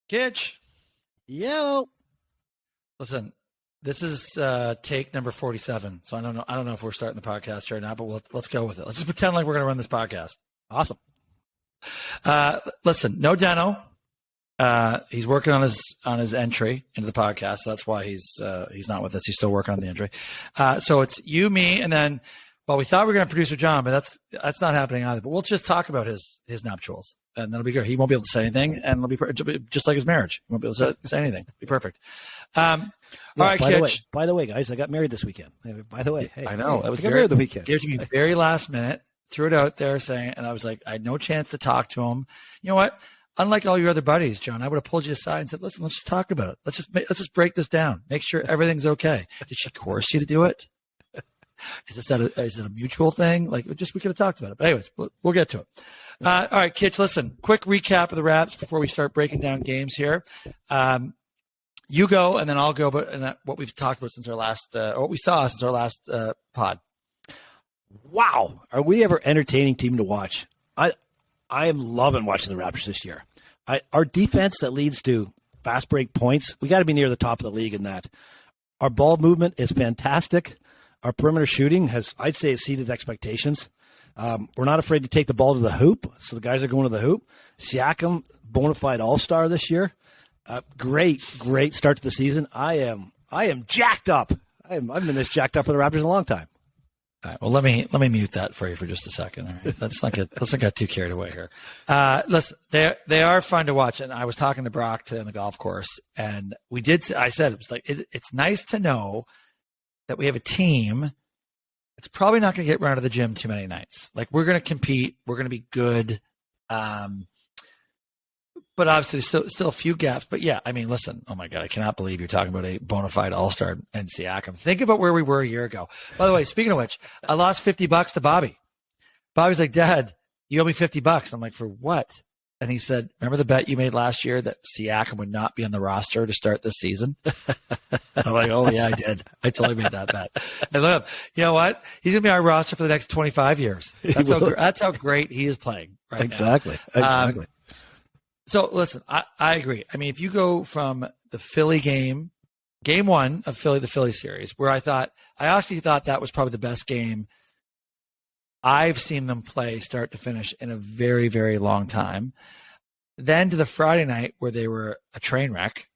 Kitch, Yo. listen, this is take number 47. So I don't know if we're starting the podcast right now, but let's go with it. Let's just pretend like we're going to run this podcast. Awesome. Listen, no Deno. He's working on his entry into the podcast. So that's why he's not with us. He's still working on the entry. So it's you, me, and then we thought we were going to producer John, but that's not happening either. But we'll just talk about his nuptials, and that'll be good. He won't be able to say anything, and it'll be just like his marriage. He won't be able to say anything. It'll be perfect. All right, Kitch. By the way, guys, I got married this weekend. By the way, hey, I know it was I got married the weekend. Gave it to me very last minute. Threw it out there saying, and I was like, I had no chance to talk to him. You know what? Unlike all your other buddies, John, I would have pulled you aside and said, "Listen, let's just talk about it. Let's just break this down. Make sure everything's okay." Did she coerce you to do it? Is it a mutual thing? Like, we could have talked about it. But anyways, we'll get to it. All right, Kitch, listen, quick recap of the Raps before we start breaking down games here. You go, and then I'll go, but what we've talked about since our last, what we saw since our last pod. Wow. Are we ever entertaining team to watch? I am loving watching the Raptors this year. Our defense that leads to fast break points, we got to be near the top of the league in that. Our ball movement is fantastic. Our perimeter shooting has, I'd say, exceeded expectations. We're not afraid to take the ball to the hoop, so the guys are going to the hoop. Siakam, bona fide all-star this year. Great start to the season. I am jacked up. I've been this jacked up for the Raptors in a long time. All right, well, let me mute that for you for just a second. All right, let's not get too carried away here. Listen, they are fun to watch, and I was talking to Brock today on the golf course, and I said it was like it's nice to know that we have a team. It's probably not going to get run out of the gym too many nights. Like, we're going to compete, we're going to be good, but obviously still a few gaps. But yeah, I mean, listen, oh my God, I cannot believe you're talking about a bona fide all-star and Siakam. Think about where we were a year ago. By the way, speaking of which, I lost $50 to Bobby. Bobby's like, "Dad, you owe me $50. I'm like, "For what?" And he said, "Remember the bet you made last year that Siakam would not be on the roster to start this season?" I'm like, "Oh yeah, I did. I totally made that bet." And look, you know what? He's gonna be on our roster for the next 25 years. That's how great he is playing right Exactly. now. Exactly. So listen, I agree. I mean, if you go from the Philly game one of the Philly series, where I actually thought that was probably the best game I've seen them play start to finish in a very, very long time. Then to the Friday night where they were a train wreck,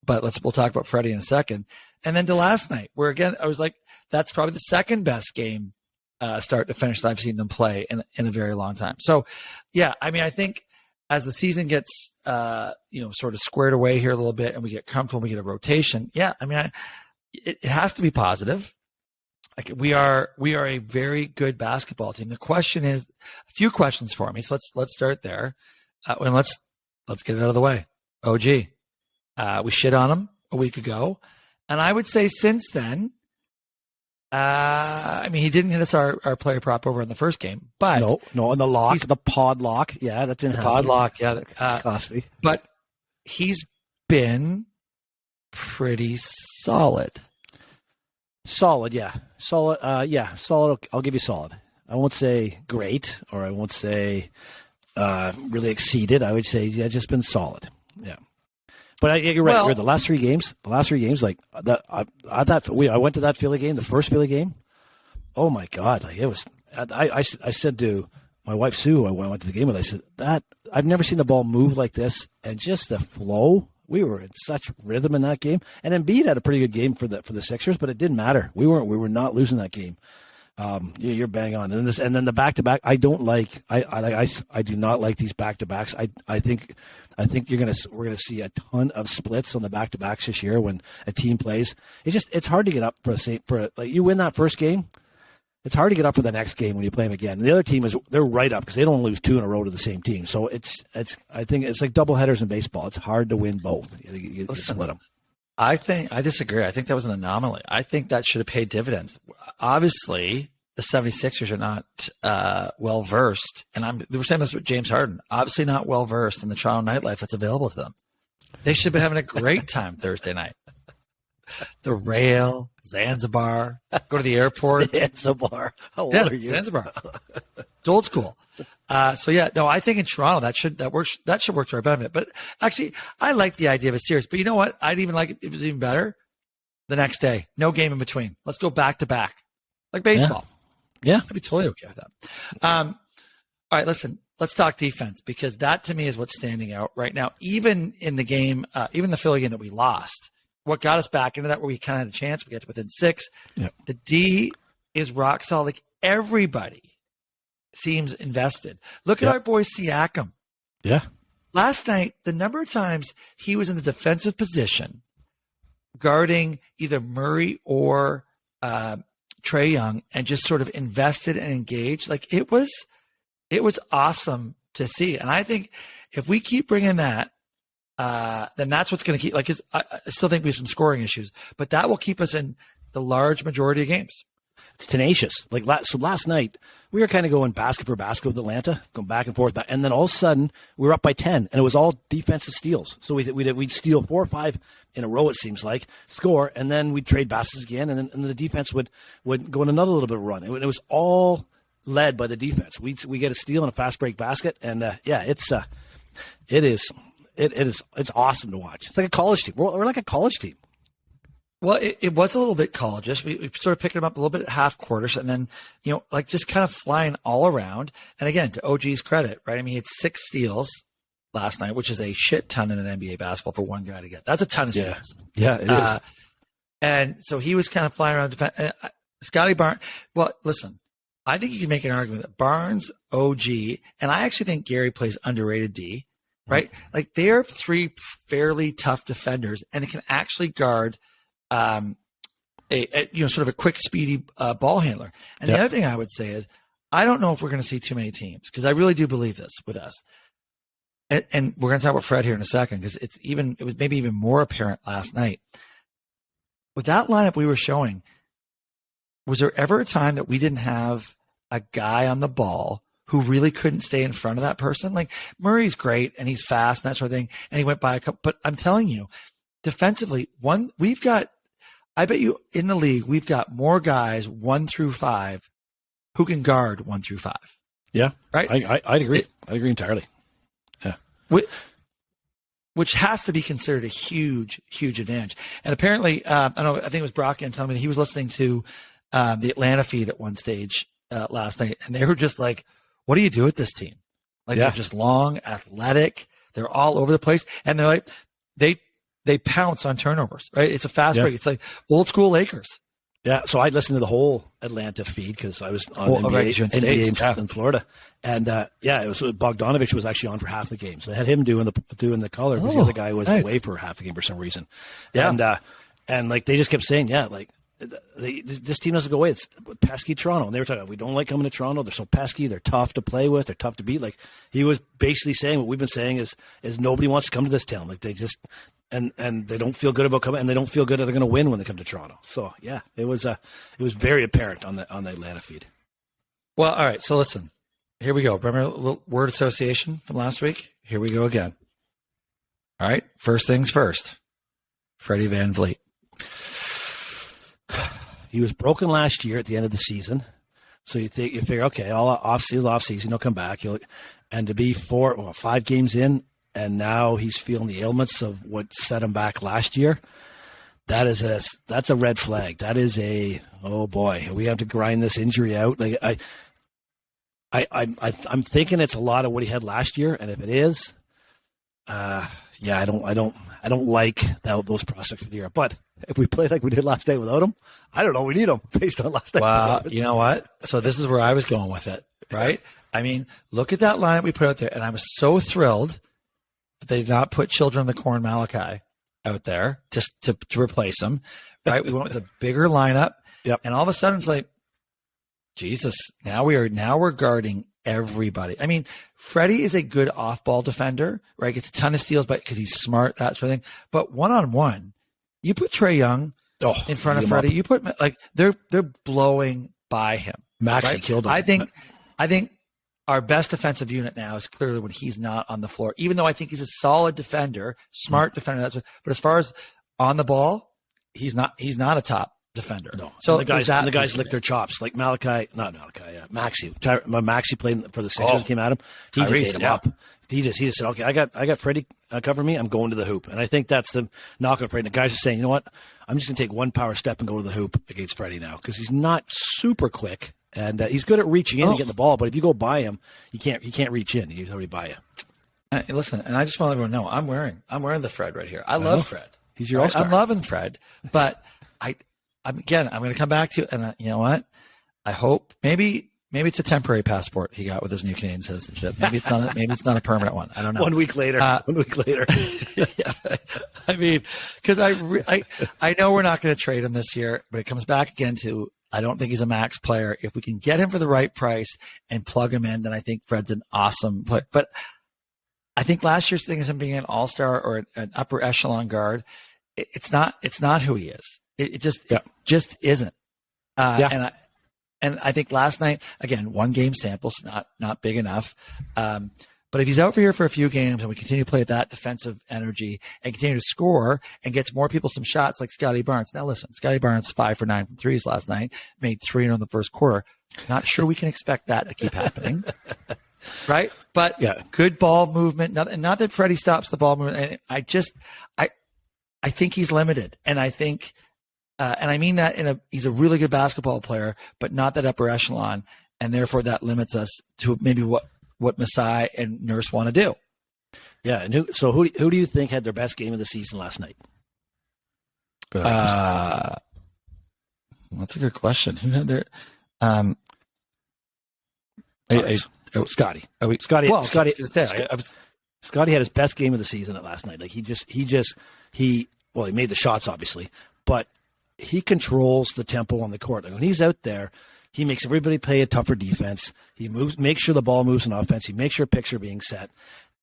but we'll talk about Freddie in a second. And then to last night where, again, I was like, that's probably the second best game start to finish that I've seen them play in a very long time. So yeah, I mean, I think as the season gets, sort of squared away here a little bit and we get comfortable, we get a rotation. Yeah. I mean, it has to be positive. Like, we are a very good basketball team. The question is a few questions for me. So let's start there. And let's get it out of the way. OG, we shit on him a week ago. And I would say since then, I mean, he didn't hit us our player prop over in the first game, but no, on the pod lock. Yeah, that didn't happen. Pod lock. Yeah. Cost me. But he's been pretty solid. Solid, yeah. Solid, solid. I'll give you solid. I won't say great, or I won't say really exceeded. I would say, yeah, just been solid. Yeah. But you're right. Well, the last three games, like that. I went to that Philly game, the first Philly game. Oh my God! Like, it was. I said to my wife Sue, I went to the game with. I said that I've never seen the ball move like this, and just the flow. We were in such rhythm in that game, and Embiid had a pretty good game for the Sixers, but it didn't matter. We were not losing that game. You're bang on. And then the back to back, I don't like. I do not like these back to backs. I think we're gonna see a ton of splits on the back to backs this year when a team plays. It's hard to get up like you win that first game. It's hard to get up for the next game when you play them again. And the other team they're right up because they don't lose two in a row to the same team. So I think it's like double headers in baseball. It's hard to win both. You split them. I disagree. I think that was an anomaly. I think that should have paid dividends. Obviously, the 76ers are not well versed, and they were saying this with James Harden. Obviously, not well versed in the Toronto nightlife that's available to them. They should have been having a great time Thursday night. The rail, Zanzibar, go to the airport. Zanzibar. How old Yeah, are you? Zanzibar. It's old school. So yeah, no, I think in Toronto that should work to our benefit. But actually, I like the idea of a series. But you know what? I'd even like it. It was even better the next day. No game in between. Let's go back to back, like baseball. Yeah. I'd be totally okay with that. All right, listen. Let's talk defense, because that to me is what's standing out right now. Even in the game, even the Philly game that we lost, what got us back into that where we kind of had a chance, we got to within 6. Yep. The D is rock solid. Like, everybody seems invested. Look at our boy Siakam. Yeah. Last night, the number of times he was in the defensive position guarding either Murray or Trae Young and just sort of invested and engaged, like it was awesome to see. And I think if we keep bringing that, then that's what's going to keep, like, I still think we have some scoring issues, but that will keep us in the large majority of games. It's tenacious. Like, so last night, we were kind of going basket for basket with Atlanta, going back and forth. And then all of a sudden, we were up by 10, and it was all defensive steals. So we'd steal 4 or 5 in a row, it seems like, score, and then we'd trade baskets again, and then the defense would go in another little bit of run. It was all led by the defense. We get a steal and a fast break basket, and it's awesome to watch. It's like a college team. We're like a college team. Well, it was a little bit college-ish. We sort of picked them up a little bit at half quarters, and then, like just kind of flying all around. And again, to OG's credit, right? I mean, he had 6 steals last night, which is a shit ton in an NBA basketball for one guy to get. That's a ton of steals. Yeah, it is. And so he was kind of flying around. Scotty Barnes. Well, listen, I think you can make an argument that Barnes, OG, and I actually think Gary plays underrated D, right? Like, they're 3 fairly tough defenders, and they can actually guard sort of a quick, speedy ball handler. And the other thing I would say is, I don't know if we're going to see too many teams, because I really do believe this with us. And we're going to talk about Fred here in a second, because it was maybe even more apparent last night. With that lineup we were showing, was there ever a time that we didn't have a guy on the ball who really couldn't stay in front of that person? Like, Murray's great and he's fast and that sort of thing, and he went by a couple. But I'm telling you, defensively, I bet you in the league, we've got more guys 1 through 5 who can guard 1 through 5. Yeah. Right. I'd agree. I agree entirely. Yeah. Which has to be considered a huge, huge advantage. And apparently, I think it was Brock telling me that he was listening to the Atlanta feed at one stage last night, and they were just like, what do you do with this team? Like, they're just long, athletic. They're all over the place. And they're like, they pounce on turnovers, right? It's a fast break. It's like old school Lakers. Yeah. So I listened to the whole Atlanta feed because I was on NBA in Florida. And it was Bogdanovich was actually on for half the game. So they had him doing the color because the other guy was away for half the game for some reason. Yeah. And like, they just kept saying, this team doesn't go away. It's pesky Toronto. And they were talking about, we don't like coming to Toronto. They're so pesky. They're tough to play with. They're tough to beat. Like, he was basically saying what we've been saying is nobody wants to come to this town. Like, they just, and they don't feel good about coming, and they don't feel good that they're going to win when they come to Toronto. So yeah, it was very apparent on the Atlanta feed. Well, all right. So listen, here we go. Remember a little word association from last week? Here we go again. All right. First things first. Freddie VanVleet. He was broken last year at the end of the season. So you figure, okay, all off season, he'll come back. And to be 5 games in, and now he's feeling the ailments of what set him back last year. That's a red flag. That is oh boy, we have to grind this injury out. Like, I'm thinking it's a lot of what he had last year, and if it is, I don't like those prospects for the year. But if we play like we did last night without him, I don't know. We need him based on last night. Wow, you know what? So this is where I was going with it, right? I mean, look at that lineup we put out there, and I was so thrilled that they did not put Children of the Corn Malachi out there just to replace him, right? We went with a bigger lineup, and all of a sudden it's like, Jesus, now we're guarding everybody. I mean, Freddie is a good off-ball defender, right? Gets a ton of steals, because he's smart, that sort of thing. But one-on-one, you put Trae Young in front of Freddie, you put, like, they're blowing by him. Maxey killed him. I think our best defensive unit now is clearly when he's not on the floor, even though I think he's a solid defender, smart defender. But as far as on the ball, he's not a top defender. No. So and the guys lick their chops. Like Maxi. Maxi played for the Sixers, came at him. He Kyrie, just ate him up. He just said, okay, I got Freddie cover me. I'm going to the hoop. And I think that's the knock on Freddie. The guys are saying, you know what? I'm just going to take one power step and go to the hoop against Freddie now because he's not super quick. And he's good at reaching in and getting the ball, but if you go by him, he can't reach in. He's already by you. Listen, and I just want everyone to know I'm wearing the Fred right here. I love Fred. He's your all-star. I'm loving Fred, but I'm going to come back to, and you know what? I hope maybe it's a temporary passport he got with his new Canadian citizenship. Maybe it's not a permanent one. I don't know. 1 week later. Yeah, I mean, because I know we're not going to trade him this year, but it comes back again to I don't think he's a max player. If we can get him for the right price and plug him in, then I think Fred's an awesome player. But I think last year's thing is him being an all-star or an upper echelon guard. It's not who he is. It just isn't. And I think last night, again, 1 game sample's not big enough. But if he's out here for a few games and we continue to play at that defensive energy and continue to score and gets more people some shots like Scotty Barnes. Now listen, Scotty Barnes 5 for 9 from threes last night, made 3 in the first quarter. Not sure we can expect that to keep happening. Right? But good ball movement. Not that Freddie stops the ball movement. I think he's limited. And I think, and I mean that he's a really good basketball player, but not that upper echelon. And therefore that limits us to maybe what Masai and Nurse want to do. Yeah. And who do you think had their best game of the season last night? That's a good question. Who had their, Scotty. Scotty had his best game of the season last night. Like he made the shots obviously, but he controls the tempo on the court. Like when he's out there, he makes everybody play a tougher defense. He makes sure the ball moves in offense. He makes sure picks are being set.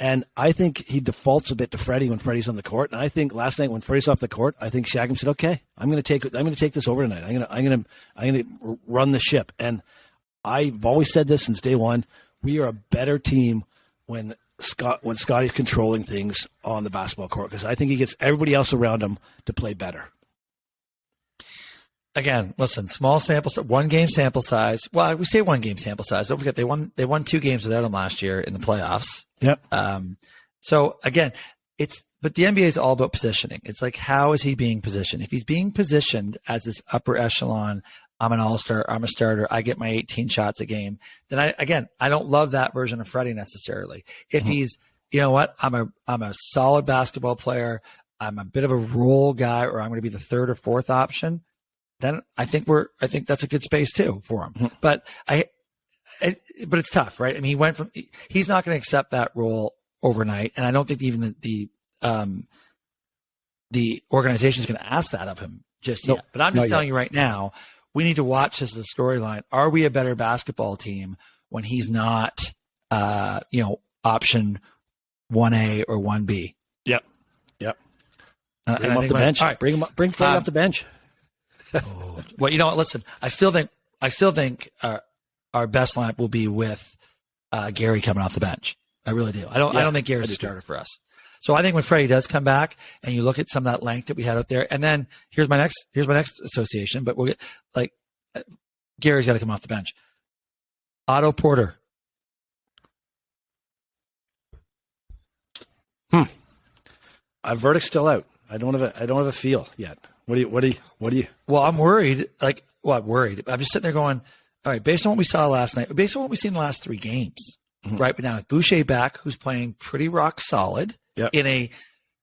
And I think he defaults a bit to Freddie when Freddie's on the court. And I think last night when Freddie's off the court, I think Shagum said, "Okay, I'm going to take this over tonight. I'm going to run the ship." And I've always said this since day one: we are a better team when Scotty's controlling things on the basketball court because I think he gets everybody else around him to play better. Again, listen, small sample, 1 game sample size. Well, we say 1 game sample size. Don't forget they won 2 games without him last year in the playoffs. Yep. So again, but the NBA is all about positioning. It's like, how is he being positioned? If he's being positioned as this upper echelon, I'm an all-star, I'm a starter, I get my 18 shots a game, then I don't love that version of Freddie necessarily. If he's, you know what, I'm a solid basketball player, I'm a bit of a role guy, or I'm going to be the 3rd or 4th option, then I think that's a good space too for him. But but it's tough, right? I mean, he's not going to accept that role overnight. And I don't think even the organization is going to ask that of him just yet. But I'm just telling you right now, we need to watch this as a storyline. Are we a better basketball team when he's not, option 1A or 1B? Yep. Bring him off the bench. All right. Bring Freddie off the bench. Well, you know what? Listen, I still think our best lineup will be with Gary coming off the bench. I really do. I don't think Gary's a starter for us. So I think when Freddie does come back, and you look at some of that length that we had out there, and then here's my next association. But we'll get Gary's got to come off the bench. Otto Porter. Our verdict's still out. I don't have a feel yet. What do you? Well, I'm worried. I'm worried. I'm just sitting there going, all right, based on what we saw last night, based on what we've seen the last 3 games, right? But now with Boucher back, who's playing pretty rock solid in a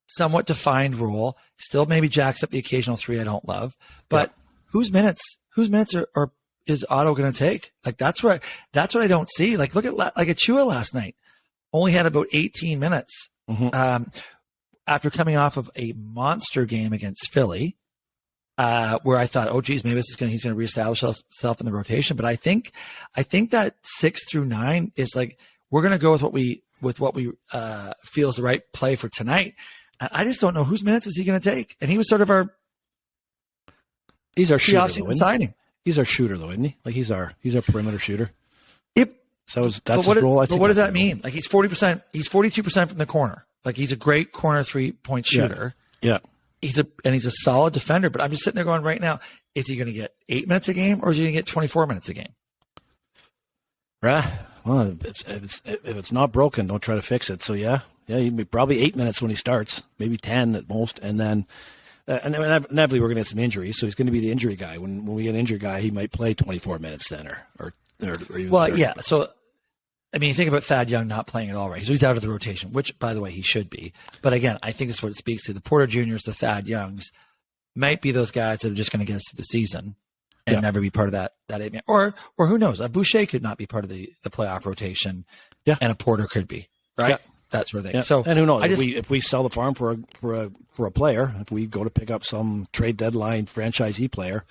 somewhat defined role, still maybe jacks up the occasional 3 I don't love, but whose minutes is Otto going to take? Like that's what I don't see. Like look at Achua last night, only had about 18 minutes after coming off of a monster game against Philly. Where I thought, oh geez, maybe he's going to reestablish himself in the rotation. But I think that 6 through 9 is like, we're going to go with what we feel is the right play for tonight. And I just don't know whose minutes is he going to take. And he was sort of he's our shooter signing. He's our shooter though, isn't he? Like he's our perimeter shooter. That's his role. But what does that mean? Like he's 40%, he's 42% from the corner. Like he's a great corner 3-point shooter. Yeah. he's a solid defender. But I'm just sitting there going right now, is he going to get 8 minutes a game or is he going to get 24 minutes a game? Right. Well, if it's not broken, don't try to fix it. So yeah, he'd be probably 8 minutes when he starts, maybe 10 at most, and then. And inevitably, we're going to get some injuries, so he's going to be the injury guy. When we get an injury guy, he might play 24 minutes then, or even. Well, 30. Yeah. So, I mean, you think about Thad Young not playing at all, right? So he's out of the rotation, which, by the way, he should be. But again, I think this is what it speaks to. The Porter Juniors, the Thad Youngs, might be those guys that are just going to get us through the season and never be part of that 8-man. Or who knows? A Boucher could not be part of the playoff rotation, and a Porter could be, right? Yeah. That sort of thing. Yeah. So, and who knows? If we sell the farm for a player, if we go to pick up some trade deadline franchisee player,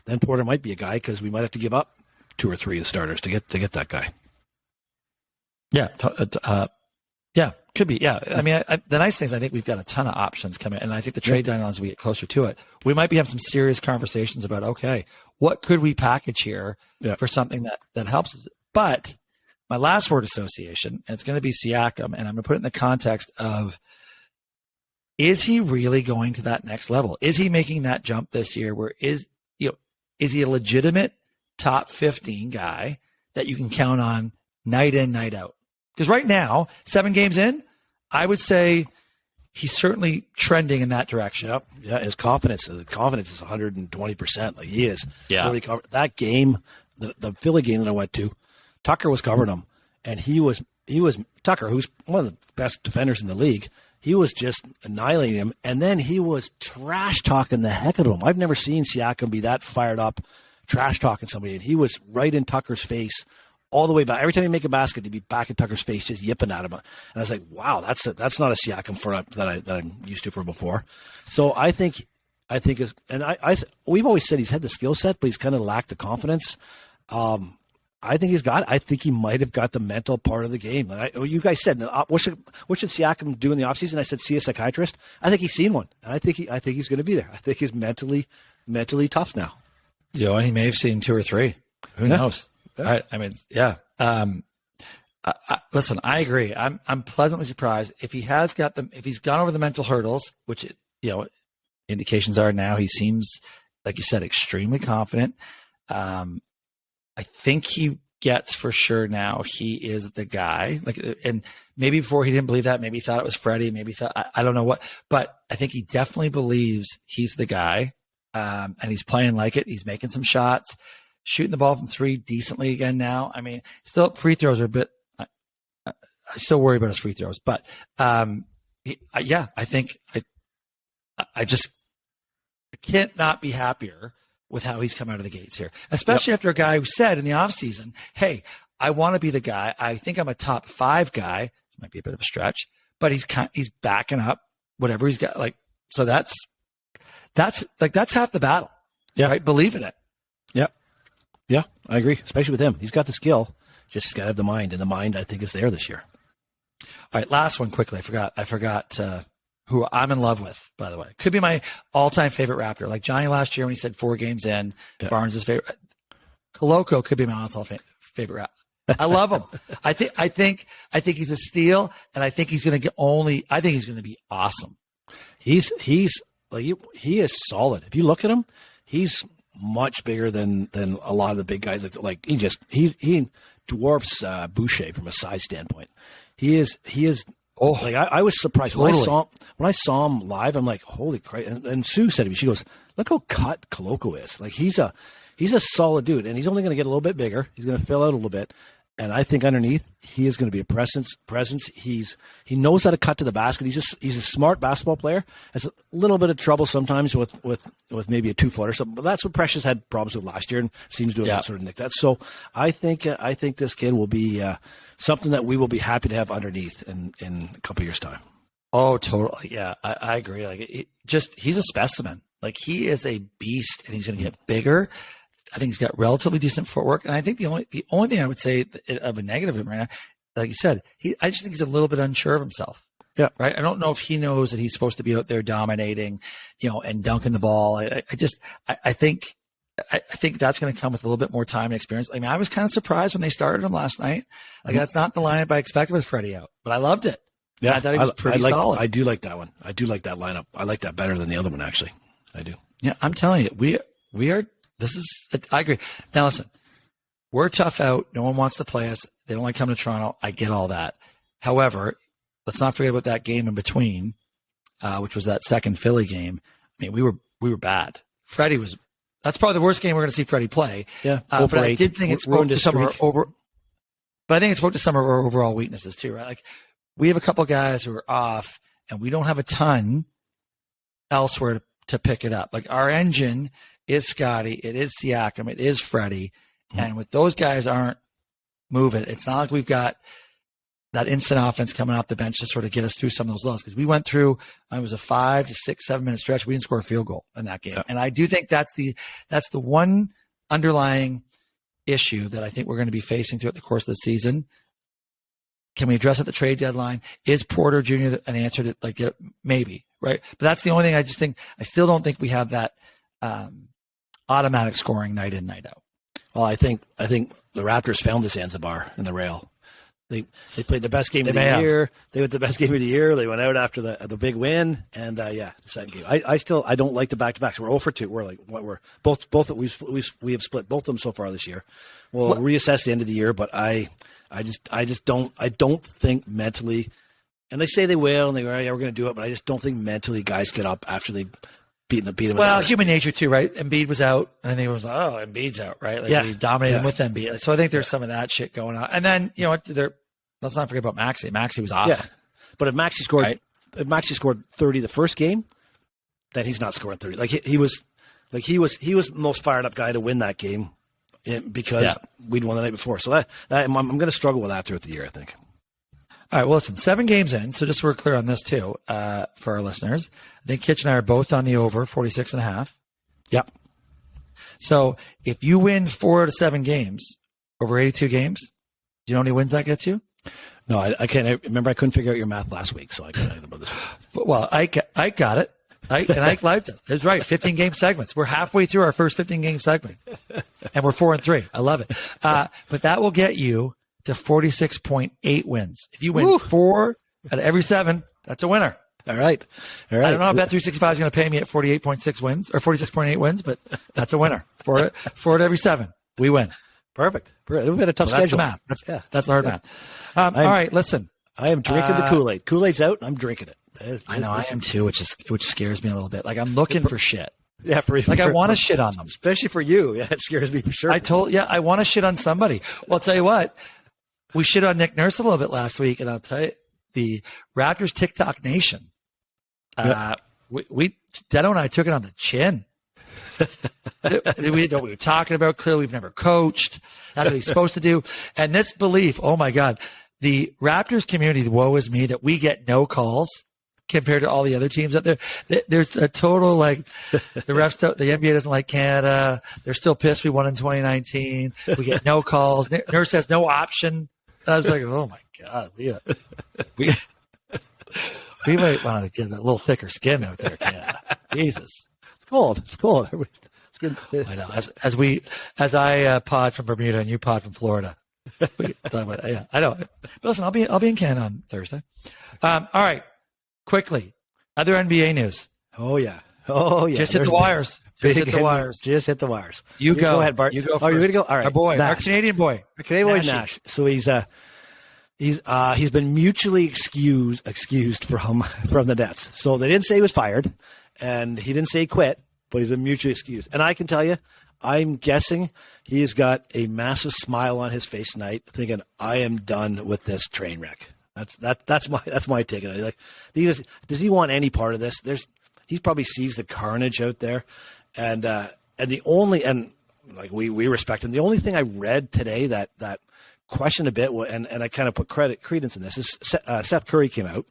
then Porter might be a guy because we might have to give up 2 or 3 of the starters to get that guy. Yeah, could be. Yeah, I mean, the nice thing is I think we've got a ton of options coming, and I think the trade deadline as we get closer to it, we might be having some serious conversations about what could we package here for something that helps us. But my last word association, and it's going to be Siakam, and I'm going to put it in the context of, is he really going to that next level? Is he making that jump this year where is he a legitimate top 15 guy that you can count on night in, night out? Because right now, 7 games in, I would say he's certainly trending in that direction. Yep. Yeah, his confidence is 120%. Like he is really covered. That game, the Philly game that I went to, Tucker was covering him, and he was Tucker, who's one of the best defenders in the league. He was just annihilating him, and then he was trash talking the heck out of him. I've never seen Siakam be that fired up, trash talking somebody, and he was right in Tucker's face all the way back. Every time he make a basket, he'd be back in Tucker's face, just yipping at him. And I was like, wow, that's not a Siakam that I'm used to for before. So I think we've always said he's had the skill set, but he's kind of lacked the confidence. I think I think he might have got the mental part of the game. And you guys said, what should Siakam do in the offseason? I said, see a psychiatrist. I think he's seen one, and I think he's going to be there. I think he's mentally tough now. And he may have seen 2 or 3. Who knows? Yeah. I mean, yeah. Listen, I agree. I'm pleasantly surprised if he has got them. If he's gone over the mental hurdles, which indications are now, he seems, like you said, extremely confident. I think he gets for sure now he is the guy. And maybe before he didn't believe that, maybe he thought it was Freddie, maybe he thought, I don't know what, but I think he definitely believes he's the guy. And he's playing like it. He's making some shots, shooting the ball from 3 decently again now. I mean, still free throws are a bit, I still worry about his free throws, but I think I just can't not be happier with how he's come out of the gates here, especially after a guy who said in the offseason, hey, I want to be the guy. I think I'm a top 5 guy. This might be a bit of a stretch, but he's backing up whatever he's got. So that's half the battle, right? Believe in it. Yeah, I agree, especially with him. He's got the skill, just got to have the mind, and the mind, I think, is there this year. All right, last one quickly. I forgot who I'm in love with, by the way. Could be my all-time favorite Raptor. Like Johnny last year when he said 4 games in, Barnes' favorite. Koloko could be my all-time favorite Raptor. I love him. I think he's a steal, and I think he's going to be awesome. He's like he is solid. If you look at him, he's much bigger than a lot of the big guys. Like he dwarfs Boucher from a size standpoint. He is. Oh, like I was surprised totally. when I saw him live. I'm like, holy Christ! And Sue said to me, she goes, "Look how cut Koloko is. Like he's a solid dude, and he's only going to get a little bit bigger. He's going to fill out a little bit, and I think underneath he is going to be a presence. He knows how to cut to the basket. He's a smart basketball player. Has a little bit of trouble sometimes with maybe a 2-footer. So, but that's what Precious had problems with last year, and seems to have sort of nicked that. So I think this kid will be something that we will be happy to have underneath in a couple of years' time. Oh, totally. Yeah, I agree. Like he's a specimen. Like he is a beast, and he's going to get bigger. I think he's got relatively decent footwork, and I think the only thing I would say of a negative of him right now, like you said, I just think he's a little bit unsure of himself. Yeah, right. I don't know if he knows that he's supposed to be out there dominating, and dunking the ball. I think that's going to come with a little bit more time and experience. I mean, I was kind of surprised when they started him last night. Like that's not the lineup I expected with Freddie out, but I loved it. I thought he was pretty solid. I do like that one. I do like that lineup. I like that better than the other one, actually. I do. Yeah, I'm telling you, we are. I agree. Now listen, we're tough out. No one wants to play us. They don't like coming to Toronto. I get all that. However, let's not forget about that game in between, which was that second Philly game. I mean, we were bad. Freddie was. That's probably the worst game we're going to see Freddie play. Yeah, but I did think it spoke to some of our But I think it spoke to some of our overall weaknesses too, right? Like we have a couple guys who are off, and we don't have a ton elsewhere to pick it up. Like our engine is Scotty, it is Siakam, it is Freddie, and with those guys aren't moving, it's not like we've got that instant offense coming off the bench to sort of get us through some of those lulls. Because we went through, it was a 5 to 6, 7 minute stretch. We didn't score a field goal in that game, and I do think that's the one underlying issue that I think we're going to be facing throughout the course of the season. Can we address at the trade deadline? Is Porter Jr. an answer to like maybe, right? But that's the only thing I still don't think we have that automatic scoring night in, night out. Well, I think the Raptors found the Zanzibar in the rail. They played the best game of the year. They went the best game of the year. They went out after the big win, and the second game. I don't like the back-to-backs. We're 0 for 2. We're both we have split both of them so far this year. We'll reassess the end of the year, but I just don't think mentally. And they say they will, and they go, yeah, we're going to do it, but I just don't think mentally guys get up after they beat them. Well, human nature too, right? Embiid was out, and I think it was like, oh, Embiid's out, right? Like we dominated him with Embiid. So I think there's some of that shit going on. And then let's not forget about Maxey. Maxey was awesome. Yeah. But if Maxey scored 30 the first game, then he's not scoring 30. He was most fired up guy to win that game because we'd won the night before. So that I'm going to struggle with that throughout the year, I think. All right, well, listen, 7 games in, so just so we're clear on this too, for our listeners. I think Kitch and I are both on the over, 46.5. Yep. So if you win 4 out of 7 games over 82 games, do you know how many wins that gets you? No, I can't. Remember, I couldn't figure out your math last week, so I can't about this. Well, I got it. I liked it. It's right. 15 game segments. We're halfway through our first 15 game segment, and we're 4-3. I love it. But that will get you to 46.8 wins. If you win 4 out of every 7, that's a winner. All right. I don't know if Bet365 is going to pay me at 48.6 wins or 46.8 wins, but that's a winner. 4 out of every 7, we win. Perfect. We've had a tough schedule. That's the hard math. All right, listen. I am drinking the Kool-Aid. Kool-Aid's out, and I'm drinking it. I know, I am too, which scares me a little bit. Like I'm looking for shit. Yeah, I want to shit on them, especially for you. Yeah, it scares me for sure. I want to shit on somebody. Well, I'll tell you what. We shit on Nick Nurse a little bit last week, and I'll tell you, the Raptors TikTok Nation. Deno and I took it on the chin. We didn't know what we were talking about. Clearly, we've never coached. That's what he's supposed to do. And this belief, oh my God, the Raptors community, woe is me that we get no calls compared to all the other teams out there. There's a total the refs, the NBA doesn't like Canada. They're still pissed we won in 2019. We get no calls. Nurse has no option. And I was like, oh my God, we might want to get a little thicker skin out there, Canada. Jesus. It's cold. I know. As I pod from Bermuda and you pod from Florida. I know. But listen, I'll be in Canada on Thursday. All right. Quickly, other NBA news. Oh yeah. Just hit the wires. Just hit the wires. You go ahead, Bart. You go. Oh, you're gonna go. All right. Our boy, Nash. our Canadian boy, Nash. So he's been mutually excused from the Nets. So they didn't say he was fired, and he didn't say he quit, but he's been mutually excused. And I can tell you, I'm guessing he's got a massive smile on his face tonight, thinking, "I am done with this train wreck." That's my take on it. Like, does he want any part of this? He probably sees the carnage out there, and we respect him. The only thing I read today that questioned a bit, and I kind of put credence in this, is Seth Curry came out,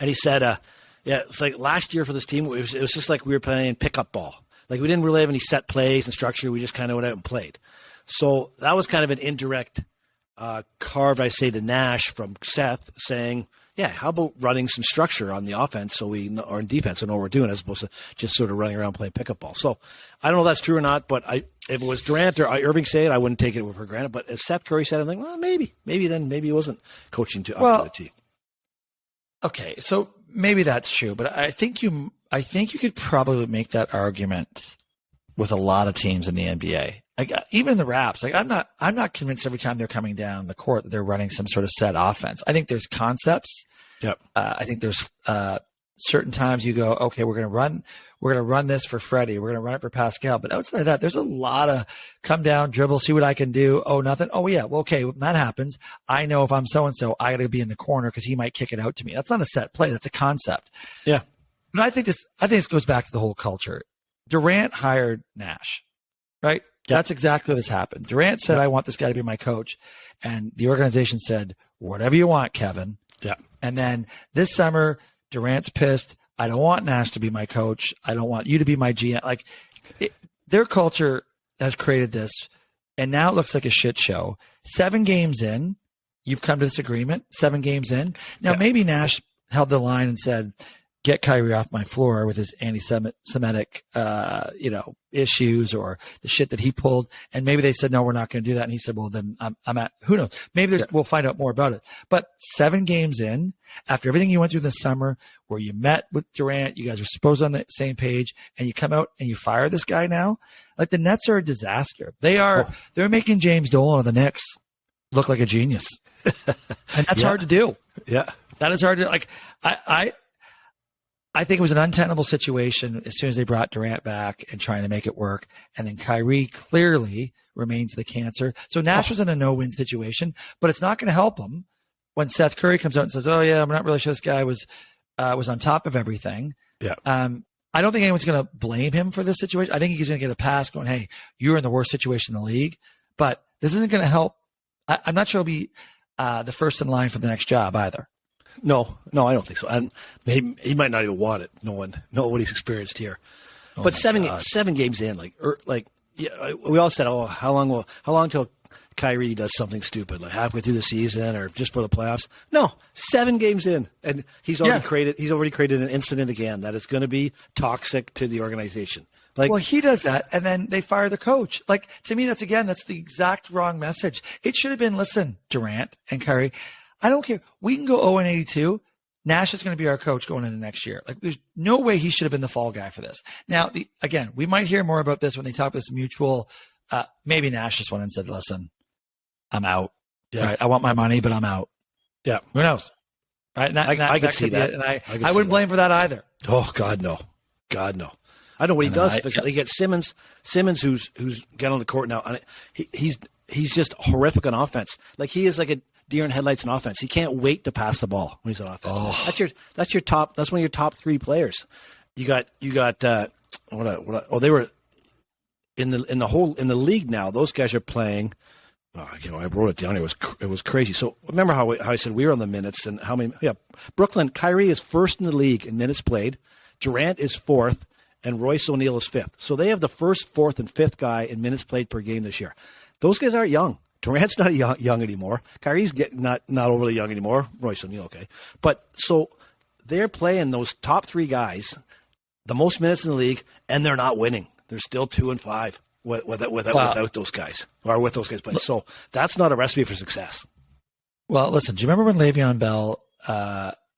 and he said, it's like last year for this team, it was just like we were playing pickup ball. Like we didn't really have any set plays and structure. We just kind of went out and played. So that was kind of an indirect carved, I say, to Nash from Seth saying, yeah, how about running some structure on the offense or in defense so we know what we're doing as opposed to just sort of running around playing pickup ball. So I don't know if that's true or not, but if it was Durant or Irving say it, I wouldn't take it for granted. But if Seth Curry said it, I'm like, well, maybe he wasn't coaching up to the T. Okay, so maybe that's true, but I think you could probably make that argument with a lot of teams in the NBA. Like even the Raps, like I'm not convinced every time they're coming down the court that they're running some sort of set offense. I think there's concepts. Yep. I think there's certain times you go, okay, we're gonna run this for Freddie, we're gonna run it for Pascal. But outside of that, there's a lot of come down, dribble, see what I can do. Oh, nothing. Oh yeah, well, okay, when that happens, I know if I'm so and so, I got to be in the corner because he might kick it out to me. That's not a set play. That's a concept. Yeah. But I think this goes back to the whole culture. Durant hired Nash, right? Yep. That's exactly what this happened. Durant said, I want this guy to be my coach. And the organization said, whatever you want, Kevin. Yeah. And then this summer, Durant's pissed. I don't want Nash to be my coach. I don't want you to be my GM. Like their culture has created this. And now it looks like a shit show. 7 games in, you've come to this agreement, 7 games in. Now, maybe Nash held the line and said, get Kyrie off my floor with his anti-Semitic, issues or the shit that he pulled. And maybe they said, no, we're not going to do that. And he said, well, then I'm at, who knows? Maybe we'll find out more about it. But 7 games in, after everything you went through this summer, where you met with Durant, you guys were supposed on the same page, and you come out and you fire this guy now. Like the Nets are a disaster. They're making James Dolan of the Knicks look like a genius. And that's hard to do. Yeah. That is hard to, like, I think it was an untenable situation as soon as they brought Durant back and trying to make it work. And then Kyrie clearly remains the cancer. So Nash was in a no-win situation, but it's not going to help him when Seth Curry comes out and says, oh, yeah, I'm not really sure this guy was on top of everything. Yeah. I don't think anyone's going to blame him for this situation. I think he's going to get a pass going, hey, you're in the worst situation in the league. But this isn't going to help. I'm not sure he'll be the first in line for the next job either. No, I don't think so. And he might not even want it. No one know what he's experienced here. But 7 games in, we all said, oh, how long till Kyrie does something stupid, like halfway through the season or just for the playoffs? No, 7 games in, and he's already created an incident again that is going to be toxic to the organization. Well, he does that, and then they fire the coach. Like, to me, that's the exact wrong message. It should have been, listen, Durant and Kyrie, I don't care. We can go 0-82. Nash is going to be our coach going into next year. Like, there's no way he should have been the fall guy for this. Now, again, we might hear more about this when they talk this mutual. Maybe Nash just went and said, listen, I'm out. Yeah. Right? I want my money, but I'm out. Yeah. Who knows? Right? And I can see that. And I wouldn't blame for that either. Oh, God, no. I know what he does. He gets Simmons, who's getting on the court now. And he's just horrific on offense. Like, he is like a deer in headlights on offense. He can't wait to pass the ball when he's on offense. Oh. That's your top. That's one of your top 3 players. You got. They were in the league now. Those guys are playing. I wrote it down. It was crazy. So remember how I said we were on the minutes and how many? Yeah, Brooklyn. Kyrie is first in the league in minutes played. Durant is 4th, and Royce O'Neal is 5th. So they have the 1st, 4th, and 5th guy in minutes played per game this year. Those guys aren't young. Durant's not young anymore. Kyrie's not overly young anymore. Royce O'Neal, okay. But so they're playing those top 3 guys, the most minutes in the league, and they're not winning. They're still 2-5 without those guys, or with those guys playing. So that's not a recipe for success. Well, listen, do you remember when Le'Veon Bell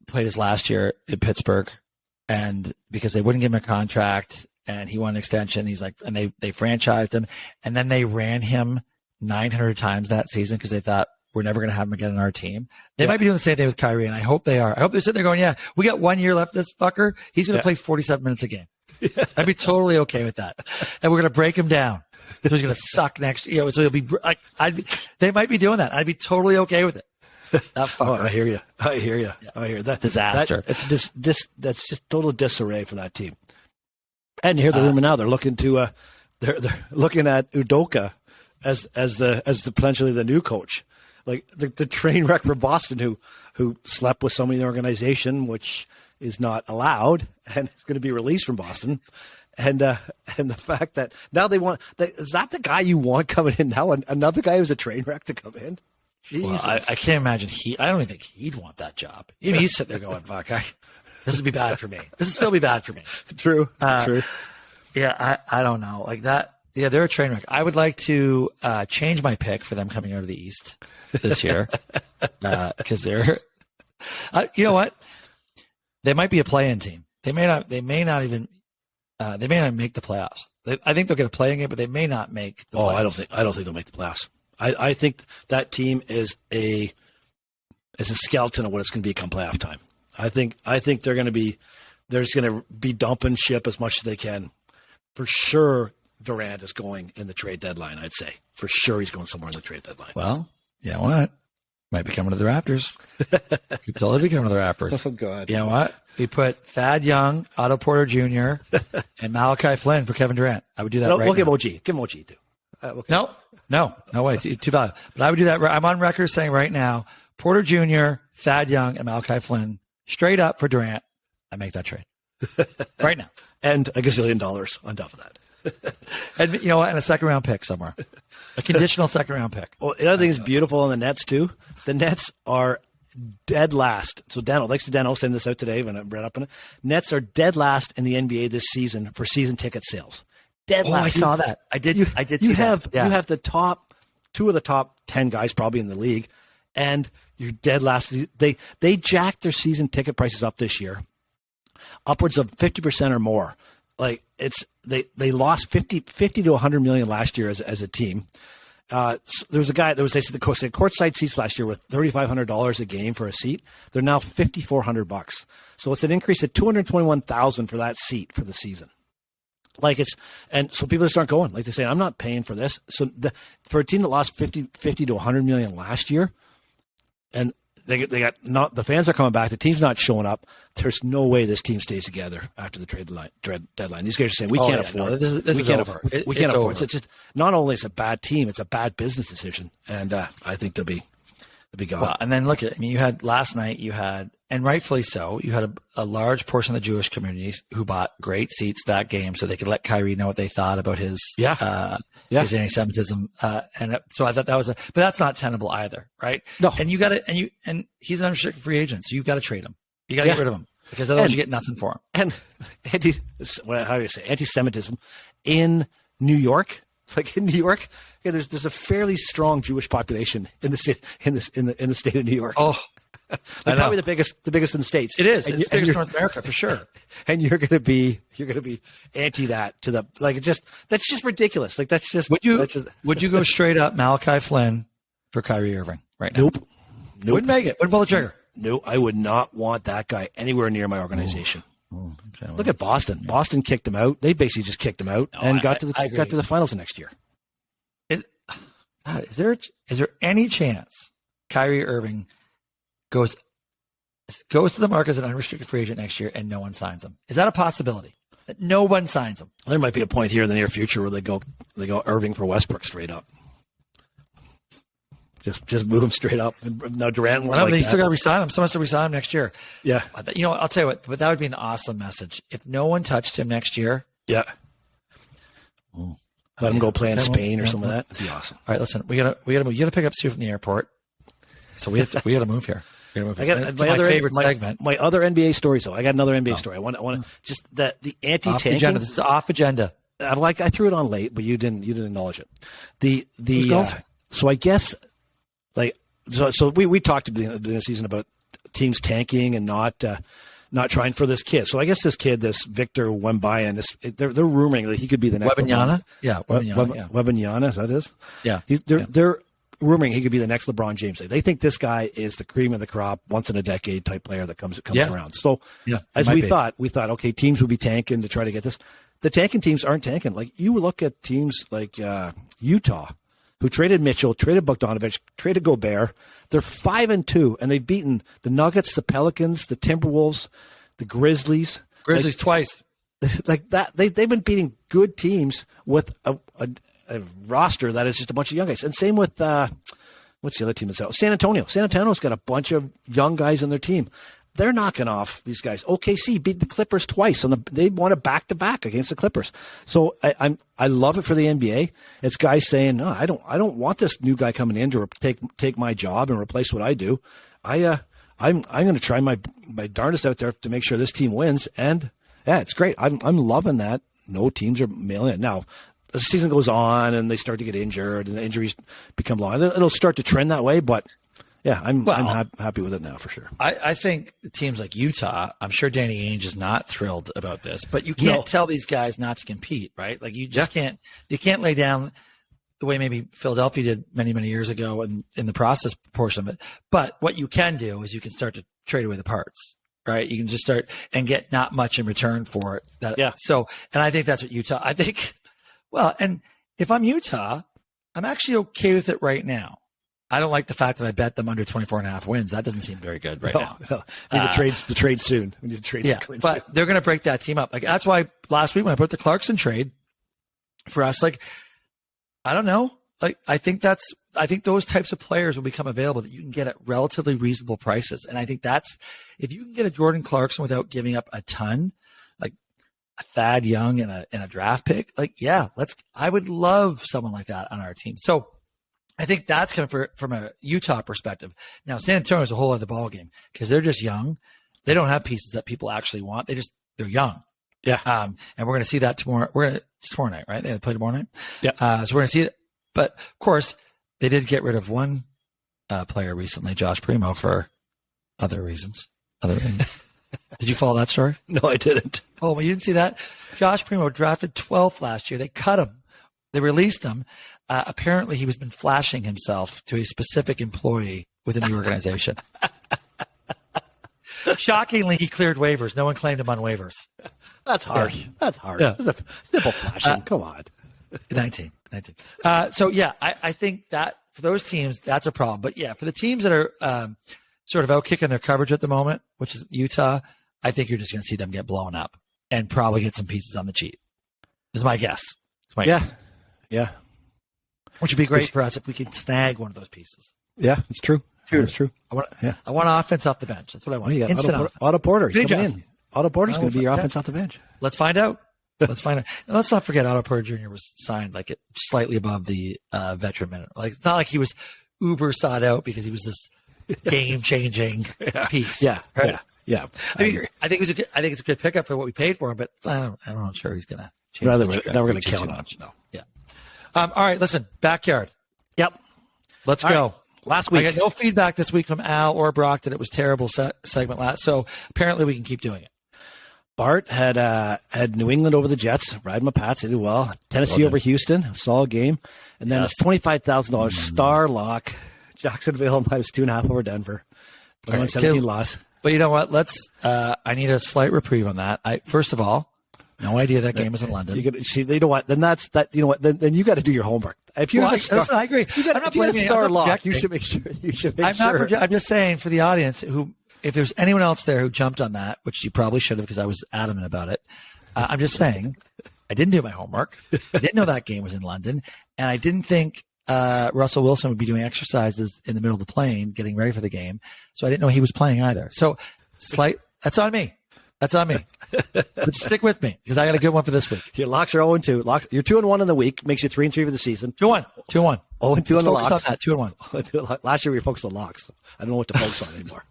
played his last year in Pittsburgh, and because they wouldn't give him a contract and he wanted an extension, he's like, and they franchised him, and then they ran him 900 times that season because they thought we're never going to have him again on our team. They might be doing the same thing with Kyrie, and I hope they are. I hope they're sitting there going, yeah, we got 1 year left this fucker. He's going to play 47 minutes a game. I'd be totally okay with that. And we're going to break him down. So he's going to suck next year. So he'll be like, they might be doing that. I'd be totally okay with it. That fucker. I hear you. Yeah. I hear that. Disaster. That's just total disarray for that team. And hear the rumor now. They're looking to, they're looking at Udoka as the potentially the new coach, like the train wreck for Boston who slept with somebody in the organization, which is not allowed, and is going to be released from Boston, and the fact that now they want is that the guy you want coming in now, another guy who's a train wreck to come in. Well, I can't imagine I don't even think he'd want that job. Even he's sitting there going, "Fuck, this would be bad for me. This would still be bad for me." True. Yeah, I don't know, like that. Yeah, they're a train wreck. I would like to change my pick for them coming out of the East this year because they're. You know what? They might be a play-in team. They may not even make the playoffs. I think they'll get a play-in game, but they may not make the playoffs. I don't think they'll make the playoffs. I think that team is a skeleton of what it's going to be come playoff time. I think they're just going to be dumping ship as much as they can. For sure, Durant is going in the trade deadline, I'd say. For sure he's going somewhere in the trade deadline. Well, you know what? Might be coming to the Raptors. Could totally be coming to the Raptors. Oh, God. You know what? We put Thad Young, Otto Porter Jr., and Malachi Flynn for Kevin Durant. I would do that right we'll now. Give him OG, too. Okay. No way. Too bad. But I would do that. I'm on record saying right now, Porter Jr., Thad Young, and Malachi Flynn straight up for Durant. I make that trade right now. And a gazillion dollars on top of that. And you know what? And a second round pick somewhere. A conditional second round pick. Well, the other thing is beautiful on the Nets, too. The Nets are dead last. So thanks to Dano sending this out today when I read up on it. Nets are dead last in the NBA this season for season ticket sales. Dead last. I saw that. I did. You have the top two of the top 10 guys probably in the league, and you're dead last. They jacked their season ticket prices up this year, upwards of 50% or more. Like they lost 50 to 100 million last year as a team. There was a guy that they said the courtside seats last year were $3,500 a game for a seat. They're now $5,400. So it's an increase of $221,000 for that seat for the season. And so people just aren't going. Like they say, I'm not paying for this. So for a team that lost 50 to 100 million last year, and the fans are coming back, the team's not showing up. There's no way this team stays together after the trade deadline. These guys are saying we can't afford. We can't afford. It's just not only is it a bad team, it's a bad business decision, and I think they'll be gone. Well, and then look at it. I mean, you had last night. And rightfully so, you had a large portion of the Jewish communities who bought great seats that game so they could let Kyrie know what they thought about his anti-Semitism. So I thought that but that's not tenable either, right? No. And and he's an unrestricted free agent, so you've got to trade him. You got to get rid of him because otherwise you get nothing for him. And how do you say anti-Semitism in New York? Like in New York, there's a fairly strong Jewish population in the state in the state of New York. Oh. They're probably the biggest in the States. It is. It's biggest in North America for sure. And you're going to be anti that to the that's just ridiculous. Like that's just. Would you go straight up Malachi Flynn for Kyrie Irving right now? Nope. Wouldn't make it. Wouldn't pull the trigger. No, I would not want that guy anywhere near my organization. Okay, well, look at Boston. Yeah. Boston kicked him out. They basically just kicked him out and got to the finals the next year. Is there any chance Kyrie Irving goes to the market as an unrestricted free agent next year and no one signs him? Is that a possibility? That no one signs him? There might be a point here in the near future where they go Irving for Westbrook straight up. Just move him straight up. And now Durant won't they still got to resign him. Someone still resign him next year. Yeah. You know, I'll tell you what, but that would be an awesome message. If no one touched him next year. Yeah. Let him go play in Spain or something like that. That'd be awesome. All right, listen, we gotta move. You gotta pick up Sue from the airport. So we gotta move here. I got my favorite segment. My other NBA stories, though. I got another NBA story. I want just the anti-tanking. This is off agenda. I threw it on late, but you didn't acknowledge it. So I guess so we talked at the beginning of the season about teams tanking and not trying for this kid. So I guess this kid, this Victor Wembanyama, they're rumoring that he could be the next Wembanyama. Wembanyama, is that his? Yeah. They're rumoring he could be the next LeBron James. They think this guy is the cream of the crop, once in a decade type player that comes around. So as we thought, okay, teams would be tanking to try to get this. The tanking teams aren't tanking. Like you look at teams like Utah, who traded Mitchell, traded Bogdanovich, traded Gobert. They're 5-2, and they've beaten the Nuggets, the Pelicans, the Timberwolves, the Grizzlies. Twice. Like that, they've been beating good teams with a roster that is just a bunch of young guys. And same with what's the other team that's out? San Antonio. San Antonio's got a bunch of young guys on their team. They're knocking off these guys. OKC beat the Clippers twice, and they won a back-to-back against the Clippers. So I love it for the NBA. It's guys saying, "No, I don't want this new guy coming in to take my job and replace what I do. I'm going to try my darndest out there to make sure this team wins." And yeah, it's great. I'm loving that. No teams are mailing it now. As the season goes on and they start to get injured and the injuries become long, it'll start to trend that way. But Yeah, I'm happy with it now for sure. I think teams like Utah, I'm sure Danny Ainge is not thrilled about this, but you can't tell these guys not to compete, right? Like you just can't lay down the way maybe Philadelphia did many, many years ago in the process portion of it. But what you can do is you can start to trade away the parts, right? You can just start and get not much in return for it. So, and I think that's what Utah, and if I'm Utah, I'm actually okay with it right now. I don't like the fact that I bet them under 24.5 wins. That doesn't seem very good right now. No. We need the trade soon. We need to trade. Yeah, but they're going to break that team up. Like that's why last week when I put the Clarkson trade for us, like I don't know. Like I think those types of players will become available that you can get at relatively reasonable prices. And I think that's if you can get a Jordan Clarkson without giving up a ton, like a Thad Young and a draft pick, like I would love someone like that on our team. So I think that's coming from a Utah perspective. Now, San Antonio is a whole other ballgame because they're just young. They don't have pieces that people actually want. They're young. Yeah. And we're going to see that tomorrow. It's tomorrow night, right? They play tomorrow night. Yeah. So we're going to see it. But of course, they did get rid of one player recently, Josh Primo, for other reasons. Did you follow that story? No, I didn't. Oh, well, you didn't see that? Josh Primo drafted 12th last year. They cut him. They released him. Apparently, he was been flashing himself to a specific employee within the organization. Shockingly, he cleared waivers. No one claimed him on waivers. That's harsh. Yeah. That's harsh. Yeah. That's a simple flashing. Come on. 19. So, I think that for those teams, that's a problem. But, for the teams that are sort of out kicking their coverage at the moment, which is Utah, I think you're just going to see them get blown up and probably get some pieces on the cheap. Is my guess. Guess. Yeah. Which would be great for us if we could snag one of those pieces. Yeah, it's true. It's true. I want offense off the bench. That's what I want. Instant Otto Porter. He's coming in. Otto Porter's going to be your offense off the bench. Let's find out. And let's not forget Otto Porter Jr. was signed like slightly above the veteran minute. Like it's not like he was uber sought out because he was this game-changing piece. Yeah. Right? Yeah. I think it's a good pickup for what we paid for him, but I'm not sure he's going to change. We're going to count on him. No. Yeah. All right, listen, backyard. Yep. Let's go. Right. Last week. I got no feedback this week from Al or Brock that it was terrible segment last. So apparently we can keep doing it. Bart had New England over the Jets, riding my Pats. They did well. Tennessee over Houston, solid game. And then it's $25,000 star lock. Jacksonville -2.5 over Denver. 117 loss. But you know what? I need a slight reprieve on that. First of all, no idea that game was in London. You know what? Then that's that. You know what? Then you got to do your homework. If you're I agree. You got a star lock. You should make sure. I'm just saying for the audience who, if there's anyone else there who jumped on that, which you probably should have because I was adamant about it. I'm just saying I didn't do my homework. I didn't know that game was in London, and I didn't think Russell Wilson would be doing exercises in the middle of the plane, getting ready for the game. So I didn't know he was playing either. So that's on me. But stick with me because I got a good one for this week. Your locks are 0-2. You're 2-1 in the week. Makes you 3-3 for the season. 2-1. 2-1. 0-2 on the locks. On that. 2-1. Last year we focused on locks. I don't know what to focus on anymore.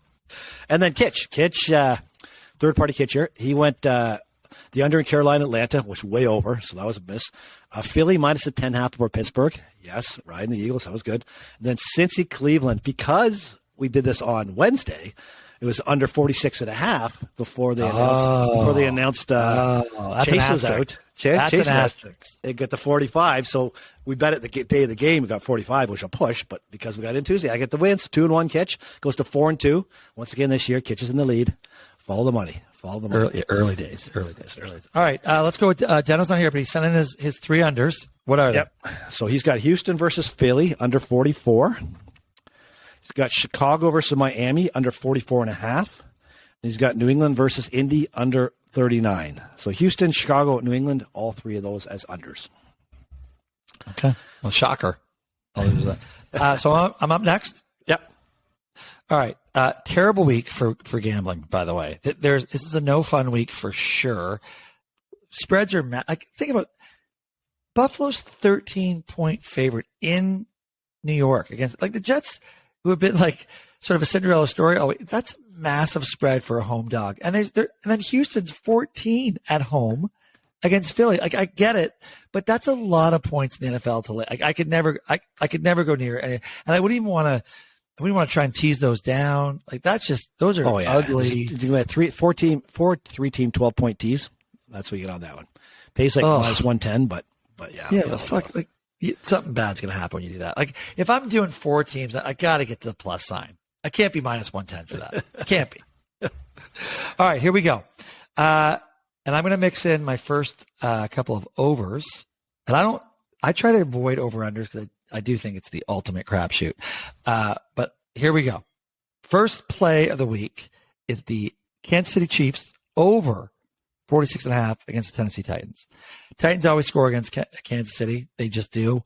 And then Kitch, third party Kitch here. He went the under in Carolina, Atlanta, which was way over, so that was a miss. Philly -10.5 over Pittsburgh. Yes, riding the Eagles. That was good. And then Cincy, Cleveland, because we did this on Wednesday. It was under 46.5 before they announced Chase was out. That's an asterisk. They got the 45. So we bet at the day of the game we got 45, which was a push. But because we got in Tuesday, I get the wins. 2-1 Kitch goes to 4-2. Once again this year, Kitch is in the lead. Follow the money. Early days. All right, let's go with Deno's not here, but he sent in his three unders. What are they? So he's got Houston versus Philly under 44. He's got Chicago versus Miami under 44.5. He's got New England versus Indy under 39. So Houston, Chicago, New England, all three of those as unders. Okay. Well, shocker. I'll lose that. So I'm up next. Yep. All right. Terrible week for gambling, by the way. This is a no fun week for sure. Spreads are think about Buffalo's 13-point favorite in New York against the Jets, who have been sort of a Cinderella story. Oh, that's a massive spread for a home dog. And then Houston's 14 at home against Philly. I get it, but that's a lot of points in the NFL to lay. I could never go near it. And I wouldn't even want to we want to try and tease those down. Like those are ugly. You had four three-team 12-point tees. That's what you get on that one. Pays like minus 110, but yeah. Yeah, the fuck, like something bad's going to happen when you do that. Like if I'm doing 4 teams, I got to get to the plus sign. I can't be minus 110 for that. I can't be. All right, here we go. And I'm going to mix in my first couple of overs. And I try to avoid over-unders because I do think it's the ultimate crapshoot. But here we go. First play of the week is the Kansas City Chiefs over 46.5 against the Tennessee Titans. Titans always score against Kansas City. They just do.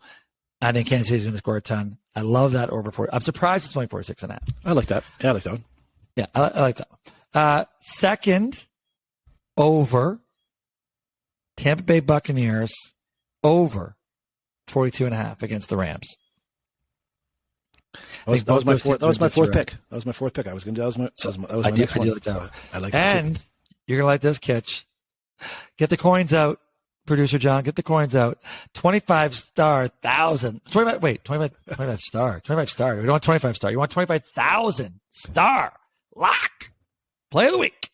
I think Kansas City's going to score a ton. I love that over 40. I'm surprised it's only 46.5. I like that. Yeah, I like that one. Yeah, I like that one. Second, over Tampa Bay Buccaneers over 42.5 against the Rams. That was my fourth pick. That was my fourth pick. I was going to do that. Was my next one. Like that. So I like that. And you're going to like this, Kitch. Get the coins out, producer John. Get the coins out. 25 star. 25 star. You don't want 25 star. You want 25,000 star. Lock. Play of the week.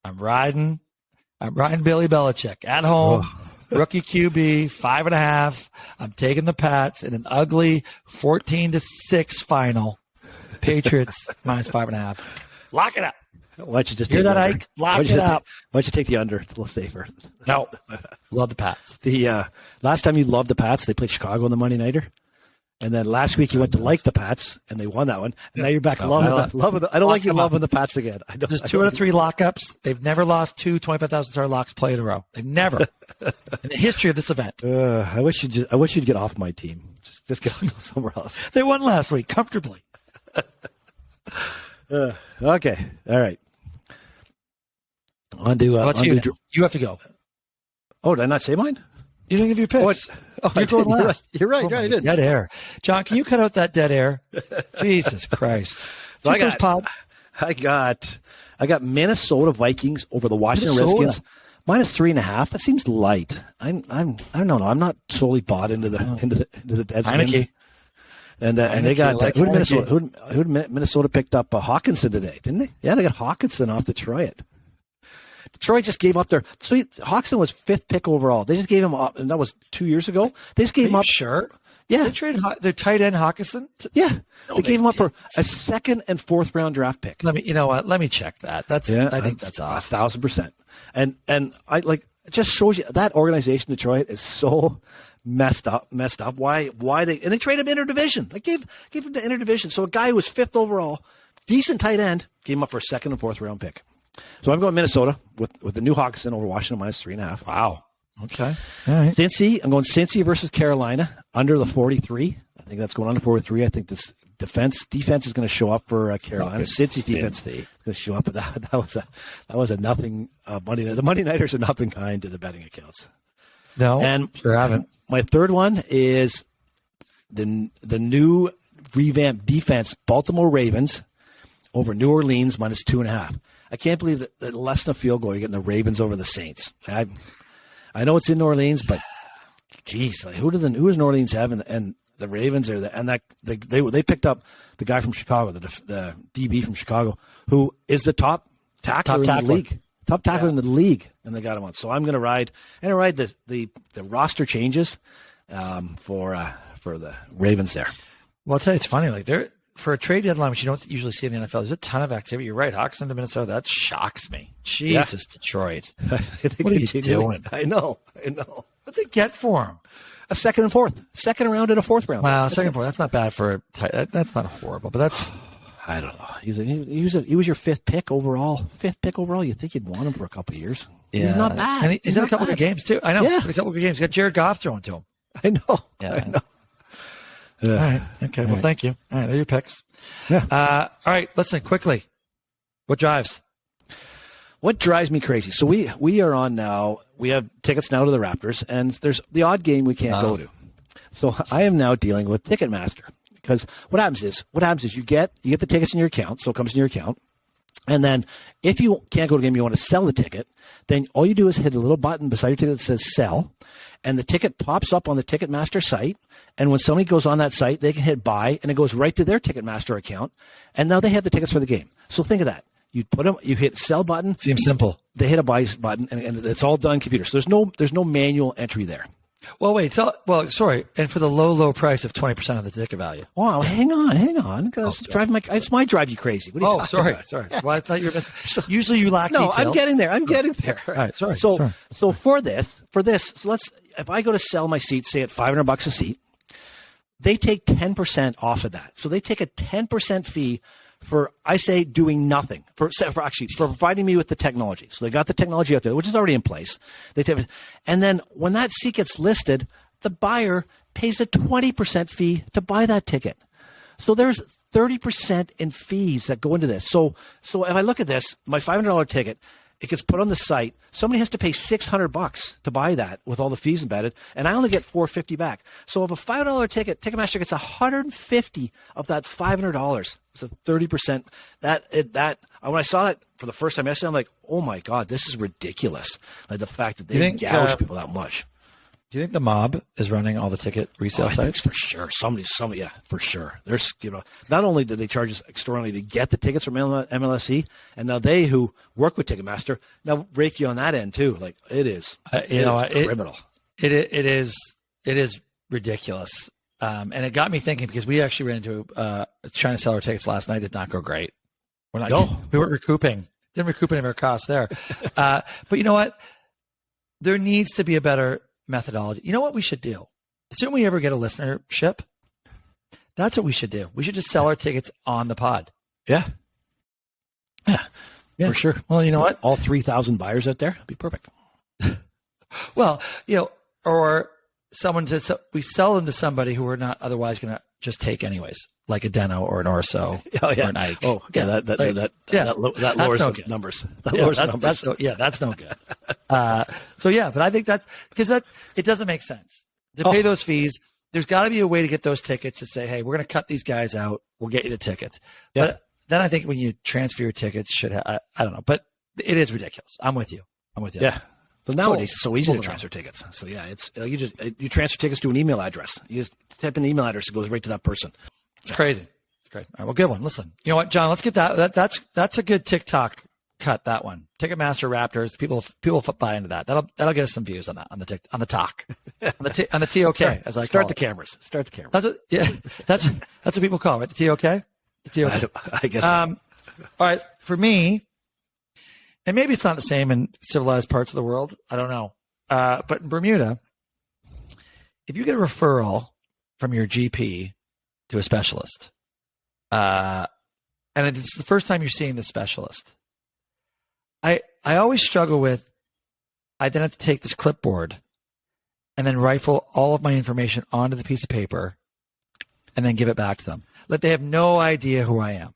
I'm riding Billy Belichick at home. Rookie QB, 5.5. I'm taking the Pats in an ugly 14-6 final. Patriots minus 5.5. Lock it up. Why don't you just hear that, Ike? Lock it up. Why don't you take the under? It's a little safer. No, love the Pats. The last time you loved the Pats, they played Chicago on the Monday Nighter. And then last week you went to like the Pats, and they won that one. And now you're back loving the. I don't like you loving the Pats again. There's 2 out of 3 lockups. They've never lost 2 25,000 star locks play in a row. They've never in the history of this event. I wish you'd get off my team. Just go somewhere else. They won last week comfortably. Okay, all right. You have to go. Oh, did I not say mine? You didn't give your picks. You're going last. You're right. I did. Dead air. John, can you cut out that dead air? Jesus Christ. So I got Minnesota Vikings over the Washington Redskins minus 3.5. That seems light. I don't know. I'm not solely bought into the Deadskins. And they got who Minnesota picked up Hawkinson today, didn't they? Yeah, they got Hawkinson off Detroit. Detroit just gave up Hawkinson was 5th pick overall. They just gave him up, and that was 2 years ago. They just gave him up. Sure. Yeah. They traded their tight end Hawkinson? Yeah. They gave him up for a 2nd and 4th round draft pick. Let me check that. I think that's off. 1,000%. And it just shows you that organization, Detroit, is so messed up. Why they traded him interdivision. They gave him the interdivision. So a guy who was 5th overall, decent tight end, gave him up for a 2nd and 4th round pick. So I'm going Minnesota with the new Hawkinson over Washington minus 3.5. Wow. Okay. All right. I'm going Cincy versus Carolina under the 43. I think that's going under 43. I think this defense is going to show up for Carolina. Cincy defense is going to show up. But that was a nothing Monday night. The Monday Nighters are not been kind to the betting accounts. No, and sure haven't. My third one is the new revamped defense, Baltimore Ravens over New Orleans minus 2.5. I can't believe that less than a field goal, you're getting the Ravens over the Saints. I know it's in New Orleans, but geez, who does New Orleans have? And the Ravens are they picked up the guy from Chicago, the DB from Chicago, who is the top tackler in the league. Top tackler in the league, and they got him on. So I'm going to ride the roster changes for the Ravens there. Well, I'll tell you, it's funny. Like for a trade deadline, which you don't usually see in the NFL, there's a ton of activity. You're right, Hawks into Minnesota. That shocks me. Jesus, yeah. Detroit. What are you doing? I know. What'd they get for him? A 2nd and 4th, 2nd round and a 4th round. Wow, 2nd and 4th. That's not bad for that's not horrible, but that's. I don't know. He was your 5th pick overall. 5th pick overall. You think you'd want him for a couple of years? Yeah, he's not bad. And he's in a couple of good games too. I know. Yeah. A couple of good games. He's got Jared Goff throwing to him. I know. Yeah, I know. All right. Okay. Well, thank you. All right. There are your picks. Yeah. All right. Listen quickly. What drives me crazy? So we are on now. We have tickets now to the Raptors, and there's the odd game we can't go to. So I am now dealing with Ticketmaster because what happens is you get the tickets in your account, so it comes in your account, And then if you can't go to the game, you want to sell the ticket, then all you do is hit a little button beside your ticket that says sell, and the ticket pops up on the Ticketmaster site. And when somebody goes on that site, they can hit buy, and it goes right to their Ticketmaster account. And now they have the tickets for the game. So think of that. You put them, you hit sell button. Seems simple. They hit a buy button, and it's all done computer. So there's no manual entry there. Well, wait. Sorry. And for the low price of 20% of the ticket value. Wow, hang on. It's my drive you crazy. What are you talking about? Sorry. Well, I thought you were missing. Usually you lack details. I'm getting there. All right. Sorry. So for this, if I go to sell my seat, say at $500 a seat, they take 10% off of that. So they take a 10% fee for, I say, doing nothing, for providing me with the technology. So they got the technology out there, which is already in place. And then when that seat gets listed, the buyer pays a 20% fee to buy that ticket. So there's 30% in fees that go into this. So if I look at this, my $500 ticket, it gets put on the site. Somebody has to pay $600 to buy that with all the fees embedded, and I only get $450 back. So if a $500 ticket, Ticketmaster gets $150 of that $500. So 30%. When I saw that for the first time yesterday, I'm like, oh my God, this is ridiculous. Like the fact that they gouge people that much. Do you think the mob is running all the ticket resale sites? For sure. Somebody, yeah, for sure. There's, not only do they charge us extraordinarily to get the tickets from MLSE, and now they who work with Ticketmaster now rake you on that end too. Like it is, criminal. It is ridiculous. And it got me thinking because we actually ran into trying to sell our tickets last night. Did not go great. We weren't recouping. Didn't recoup any of our costs there. But you know what? There needs to be a better methodology. You know what we should do? As soon as we ever get a listenership, that's what we should do. We should just sell our tickets on the pod. Yeah, for sure. Well, you know what? All 3,000 buyers out there, it'd be perfect. Well, or we sell them to somebody who we're not otherwise going to just take anyways, like a Deno or an Orso or an Ike. Oh, yeah, that lowers the numbers. That's no good. But I think it doesn't make sense to pay those fees. There's got to be a way to get those tickets to say, hey, we're going to cut these guys out. We'll get you the tickets. Yeah. But then I think when you transfer your tickets, I don't know, but it is ridiculous. I'm with you. Yeah. But nowadays it's so easy to transfer tickets. So yeah, it's you transfer tickets to an email address. You just type in the email address, it goes right to that person. It's crazy. It's great. All right, well, good one. Listen, you know what, John? Let's get that. That's a good TikTok cut. That one, Ticketmaster Raptors. People buy into that. That'll get us some views on that on the talk on the TOK as I start call the it. cameras. Start the cameras. That's what people call it, right? The TOK. The TOK. I guess. All right, for me. And maybe it's not the same in civilized parts of the world. I don't know. But in Bermuda, if you get a referral from your GP to a specialist, and it's the first time you're seeing the specialist, I always struggle with, I then have to take this clipboard and then rifle all of my information onto the piece of paper and then give it back to them. Like they have no idea who I am.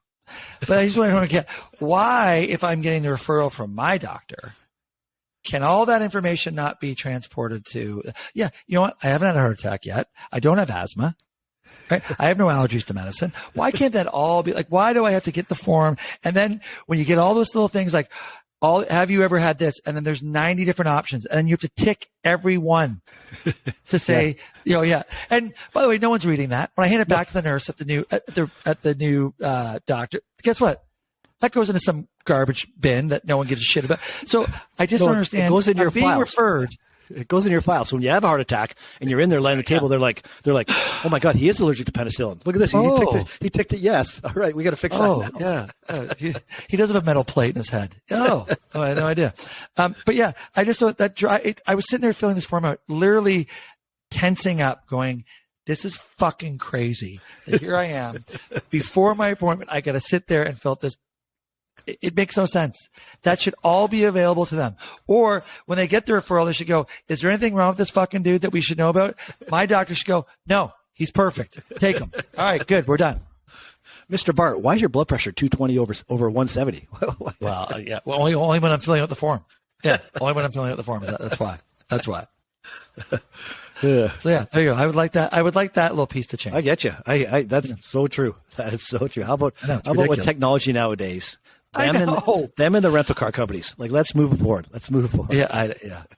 But I just want to get why, if I'm getting the referral from my doctor, can all that information not be transported to, you know what? I haven't had a heart attack yet. I don't have asthma. Right? I have no allergies to medicine. Why can't that all be like, why do I have to get the form? And then when you get all those little things like, have you ever had this? And then there's 90 different options. And then you have to tick every one to say, And by the way, no one's reading that. When I hand it back to the nurse at the new doctor, guess what? That goes into some garbage bin that no one gives a shit about. So I just don't understand. It goes in your being files. referred. It goes in your file. So when you have a heart attack and you're in there laying on the table, they're like, oh my God, he is allergic to penicillin. Look at this. He ticked it. Yes. All right. We got to fix that now. Yeah. He does have a metal plate in his head. I had no idea. But yeah, I just thought that I was sitting there filling this form out, literally tensing up going, this is fucking crazy. That here I am before my appointment. I got to sit there and fill this. It makes no sense. That should all be available to them. Or when they get the referral, they should go, is there anything wrong with this fucking dude that we should know about? My doctor should go, no, he's perfect. Take him. All right, good. We're done. Mr. Bart, why is your blood pressure 220 over 170? Well, yeah. Well, only when I'm filling out the form. Yeah. Only when I'm filling out the form. That's why. Yeah. So yeah, there you go. I would like that little piece to change. I get you. That's so true. That is so true. How about with technology nowadays? I know. Them and the rental car companies. Like, let's move forward. Yeah.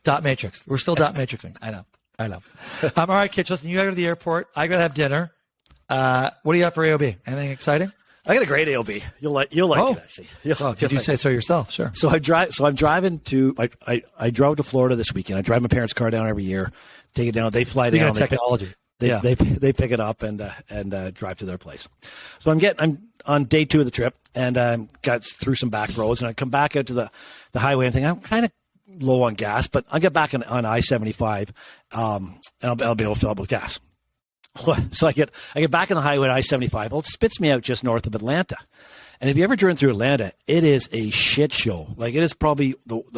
Dot matrix. We're still dot matrixing. I know. All right, Kitch, listen, you got to go to the airport. I got to have dinner. What do you have for AOB? Anything exciting? I got a great AOB. You'll like it, actually. Did you say so yourself? Sure. So I'm driving to. I drove to Florida this weekend. I drive my parents' car down every year. Take it down. They fly down. Technology. They pick it up and drive to their place. So I'm on day 2 of the trip and got through some back roads, and I come back out to the highway and think I'm kind of low on gas, but I'll get back on I-75 and I'll be able to fill up with gas. So I get back on the highway at I-75. Well, it spits me out just north of Atlanta. And if you ever driven through Atlanta, it is a shit show. Like, it is probably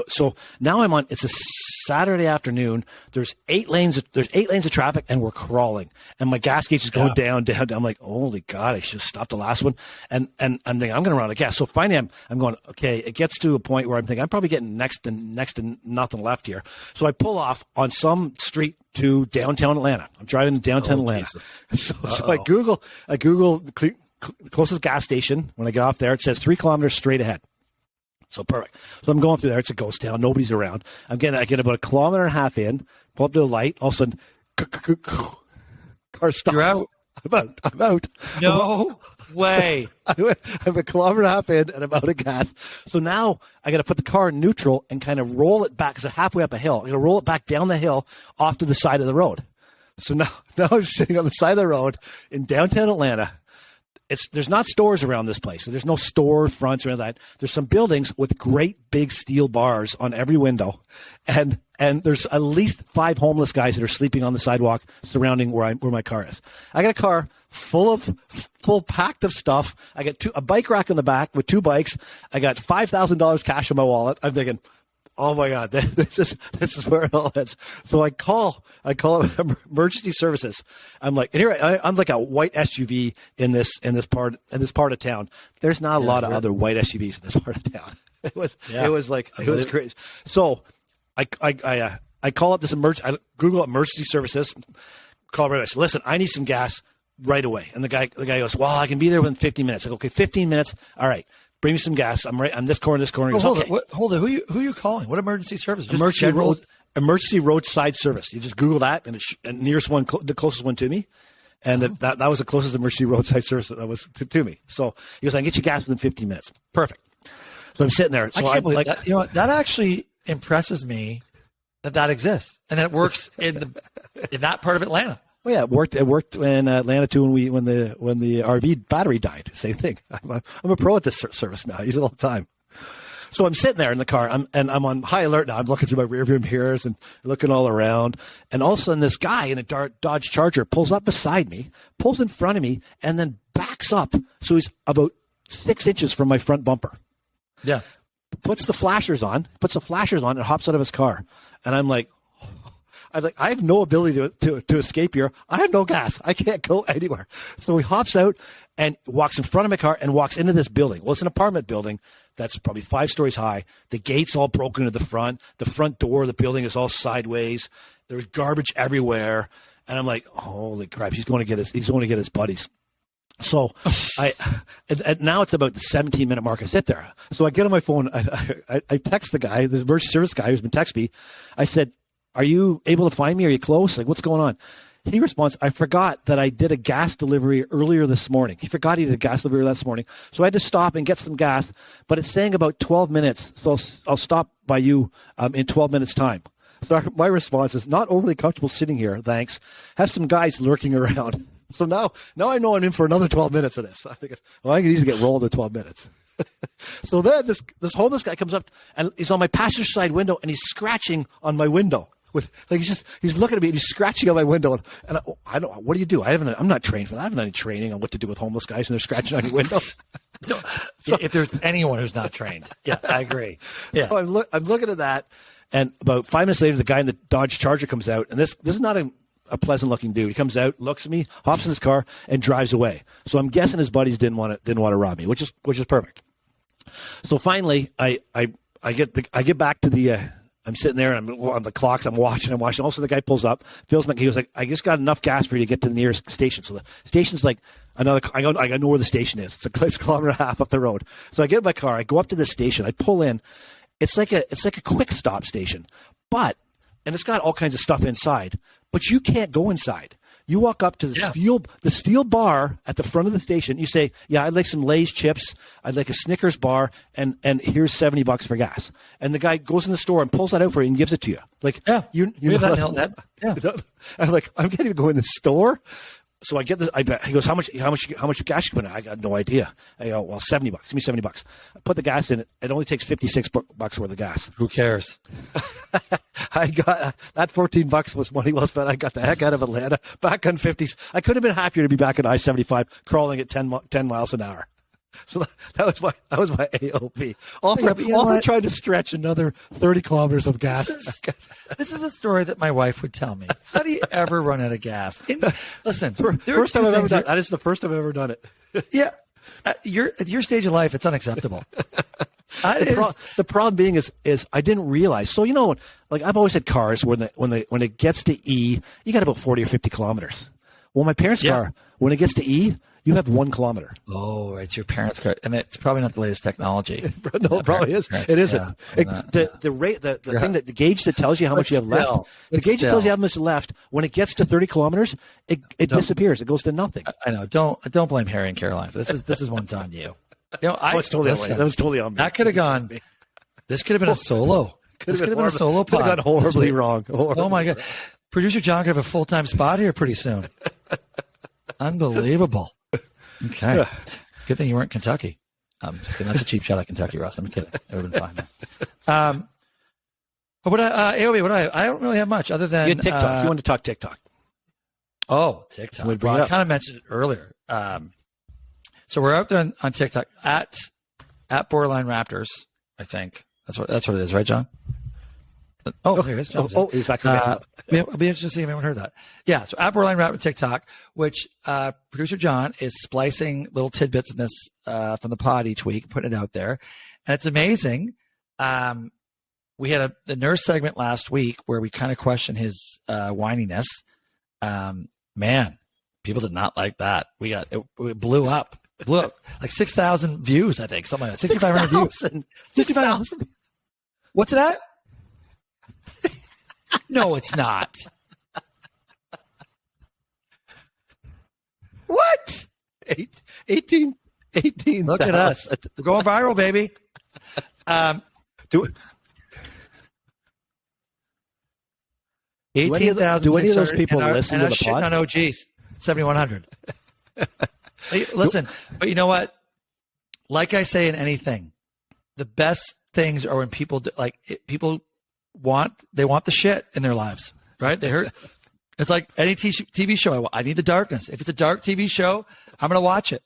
so now it's a Saturday afternoon. There's 8 lanes of traffic, and we're crawling. And my gas gauge is going down. I'm like, holy God, I should have stopped the last one. And I'm thinking, I'm going to run out of gas. So finally I'm going, okay, it gets to a point where I'm thinking I'm probably getting next to nothing left here. So I pull off on some street to downtown Atlanta. I'm driving to downtown Atlanta. So I Google the closest gas station. When I get off there, it says 3 kilometers straight ahead. So perfect. So I'm going through there. It's a ghost town. Nobody's around. I get about 1.5 kilometers in, pull up to a light. All of a sudden, car stops. You're out. I'm out. No way. I'm 1.5 kilometers in, and I'm out of gas. So now I got to put the car in neutral and kind of roll it back, because I'm halfway up a hill. I got to roll it back down the hill off to the side of the road. So now I'm sitting on the side of the road in downtown Atlanta. There's not stores around this place. So there's no store fronts or anything like that. There's some buildings with great big steel bars on every window, and there's at least 5 homeless guys that are sleeping on the sidewalk surrounding where my car is. I got a car full packed of stuff. I got a bike rack in the back with 2 bikes. I got $5,000 cash in my wallet. I'm thinking, oh my God, this is where it all is. So I call emergency services. I'm like, and here I'm like a white SUV in this part of town. There's not a lot of other white SUVs in this part of town. It was crazy. So I call up this I Google emergency services. Call right away. I said, listen, I need some gas right away. And the guy goes, well, I can be there within 15 minutes. I go, okay, 15 minutes. All right. Bring me some gas. I'm this corner. Oh, hold it. Who are you calling? What emergency service? Emergency roadside service. You just Google that, and nearest one, the closest one to me, and that was the closest emergency roadside service that was to me. So he goes, I can get you gas within 15 minutes. Perfect. So I'm sitting there. So I can't believe that. You know what? That actually impresses me that exists and that it works in that part of Atlanta. Well, yeah, it worked in Atlanta too when the RV battery died. Same thing. I'm a pro at this service now. I use it all the time. So I'm sitting there in the car, I'm on high alert now. I'm looking through my rearview mirrors and looking all around, and all of a sudden this guy in a Dodge Charger pulls up beside me, pulls in front of me, and then backs up. So he's about 6 inches from my front bumper. Yeah. Puts the flashers on, and hops out of his car, and I'm like, I have no ability to escape here. I have no gas. I can't go anywhere. So he hops out and walks in front of my car and walks into this building. Well, it's an apartment building that's probably 5 stories high. The gate's all broken to the front. The front door of the building is all sideways. There's garbage everywhere. And I'm like, holy crap, he's going to get his buddies. So and now it's about the 17-minute mark. I sit there. So I get on my phone. I text the guy, the emergency service guy who's been texting me. I said, are you able to find me? Are you close? Like, what's going on? He responds, I forgot that I did a gas delivery earlier this morning. He forgot he did a gas delivery this morning. So I had to stop and get some gas, but it's saying about 12 minutes. So I'll stop by you in 12 minutes time. So my response is, not overly comfortable sitting here. Thanks. Have some guys lurking around. So now I know I'm in for another 12 minutes of this. I think, well, I can easily get rolled in 12 minutes. So then this homeless guy comes up and he's on my passenger side window and he's scratching on my window. He's looking at me and he's scratching on my window, and I don't. What do you do? I'm not trained for that. I haven't any training on what to do with homeless guys and they're scratching on your window. If there's anyone who's not trained, yeah, I agree. Yeah. So I'm looking at that, and about 5 minutes later, the guy in the Dodge Charger comes out, and this is not a pleasant looking dude. He comes out, looks at me, hops in his car, and drives away. So I'm guessing his buddies didn't want to rob me, which is perfect. So finally, I get back to the I'm sitting there and I'm on the clocks. I'm watching. Also, the guy pulls up, fills my. He goes like, "I just got enough gas for you to get to the nearest station." So the station's like another. I know where the station is. It's a kilometer and a half up the road. So I get in my car. I go up to the station. I pull in. It's like a quick stop station, and it's got all kinds of stuff inside. But you can't go inside. You walk up to the steel bar at the front of the station. You say, "Yeah, I'd like some Lay's chips. I'd like a Snickers bar, and here's $70 for gas." And the guy goes in the store and pulls that out for you and gives it to you. Like, you know that. Yeah. I'm like, I can't even go in the store. So I get this. He goes, how much gas you put in? I got no idea. I go, well, $70. Give me $70. I put the gas in it. It only takes $56 worth of gas. Who cares? I got that $14 was money well spent. I got the heck out of Atlanta, back on 50s. I could have been happier to be back on I-75, crawling at 10 miles an hour. So that was my AOP. All for trying to stretch another 30 kilometers of gas. This is a story that my wife would tell me. How do you ever run out of gas? Listen, first time I've ever done it. That is the first time I've ever done it. Yeah, at your stage of life, it's unacceptable. The problem being is I didn't realize. So like I've always had cars when it gets to E, you got about 40 or 50 kilometers. Well, my parents' car, when it gets to E, you have 1 kilometer. Oh, it's your parents' car, and it's probably not the latest technology. No, it probably is. It isn't. The rate, the thing that the gauge that tells you how much you have left. The gauge that tells you how much left. When it gets to 30 kilometers, it disappears. It goes to nothing. I know. Don't blame Harry and Caroline. This is one's on you. It's totally on me. That was totally on me. That could have gone. This could have been a solo. This could have been a solo pod. Could have gone horribly wrong. Oh my God! Producer John could have a full-time spot here pretty soon. Unbelievable. Okay. Good thing you weren't Kentucky. That's a cheap shot at Kentucky, Ross. I'm kidding. It would have been fine. AOB, I don't really have much other than TikTok. You wanted to talk TikTok. Oh, TikTok. Well, I kind of mentioned it earlier. So we're out there on TikTok at Borderline Raptors, I think. That's what it is, right, John? Oh, here it is. He's back. I'll be interested to see if anyone heard that. Yeah, so at Borderline Raptor TikTok, which producer John is splicing little tidbits of this from the pod each week, putting it out there. And it's amazing. We had the nurse segment last week where we kind of questioned his whininess. Man, people did not like that. It blew up. Like 6,000 views, I think. Something like that. 6,500 views. 6,000. What's that? No, it's not. What? 18. Look at us. We're going viral, baby. Do any of those people listen to the pod? On OGs, 7,100. Listen, but you know what? Like I say in anything, the best things are when people people want the shit in their lives, right? They hurt. It's like any TV show. I need the darkness. If it's a dark TV show, I'm going to watch it.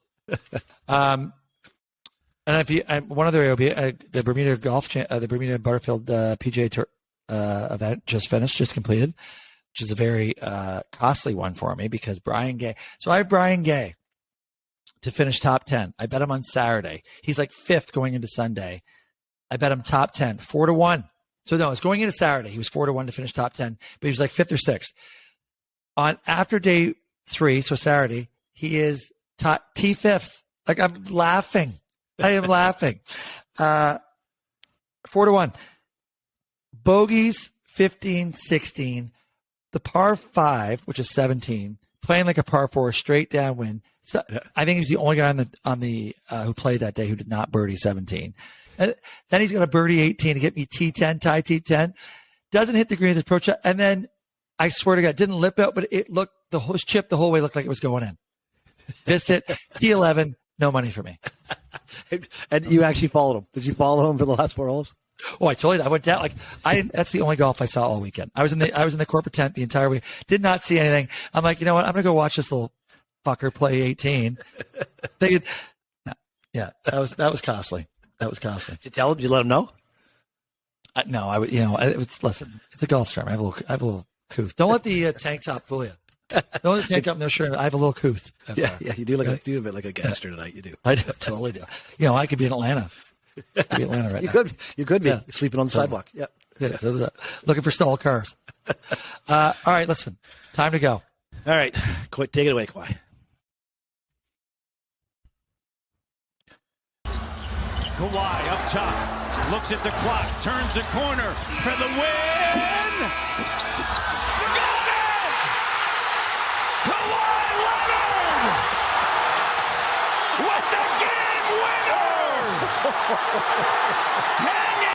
And if one other AOB, the Bermuda the Bermuda Butterfield PGA Tour event just completed, which is a very costly one for me because Brian Gay. So I have Brian Gay to finish top 10. I bet him on Saturday. He's like 5th going into Sunday. I bet him top 10, 4-1. So no, it's going into Saturday. He was 4-1 to finish top 10, but he was like 5th or 6th. After day 3, so Saturday, he is T5th. Like I'm laughing. I am laughing. 4-1. Bogeys 15, 16. The par 5, which is 17, playing like a par 4 straight downwind. So I think he's the only guy on the who played that day who did not birdie 17. And then he's got a birdie 18 to get me T10, tie T10. Doesn't hit the green with his approach shot. And then I swear to God, didn't lip out, but it looked chip the whole way looked like it was going in. Missed it. T11, no money for me. And you actually followed him. Did you follow him for the last 4 holes? Oh, I told you. I went down that's the only golf I saw all weekend. I was in the corporate tent the entire week. Did not see anything. I'm like, you know what? I'm gonna go watch this little fucker play 18. Yeah, that was costly. That was costly. Did you tell him? Did you let him know? No, I would. Listen, it's a golf term. I have a little couth. Don't let the tank top fool you. Don't let the tank top no shirt. I have a little couth. Yeah, you do a bit like a gangster tonight. You do. I do, totally do. I could be in Atlanta. Right you could be sleeping on the sidewalk. Yeah. Looking for stalled cars. All right, listen. Time to go. All right. Take it away, Kawhi. Kawhi up top. Looks at the clock. Turns the corner for the win. Got it! Kawhi Leonard! With the game winner! Hang it!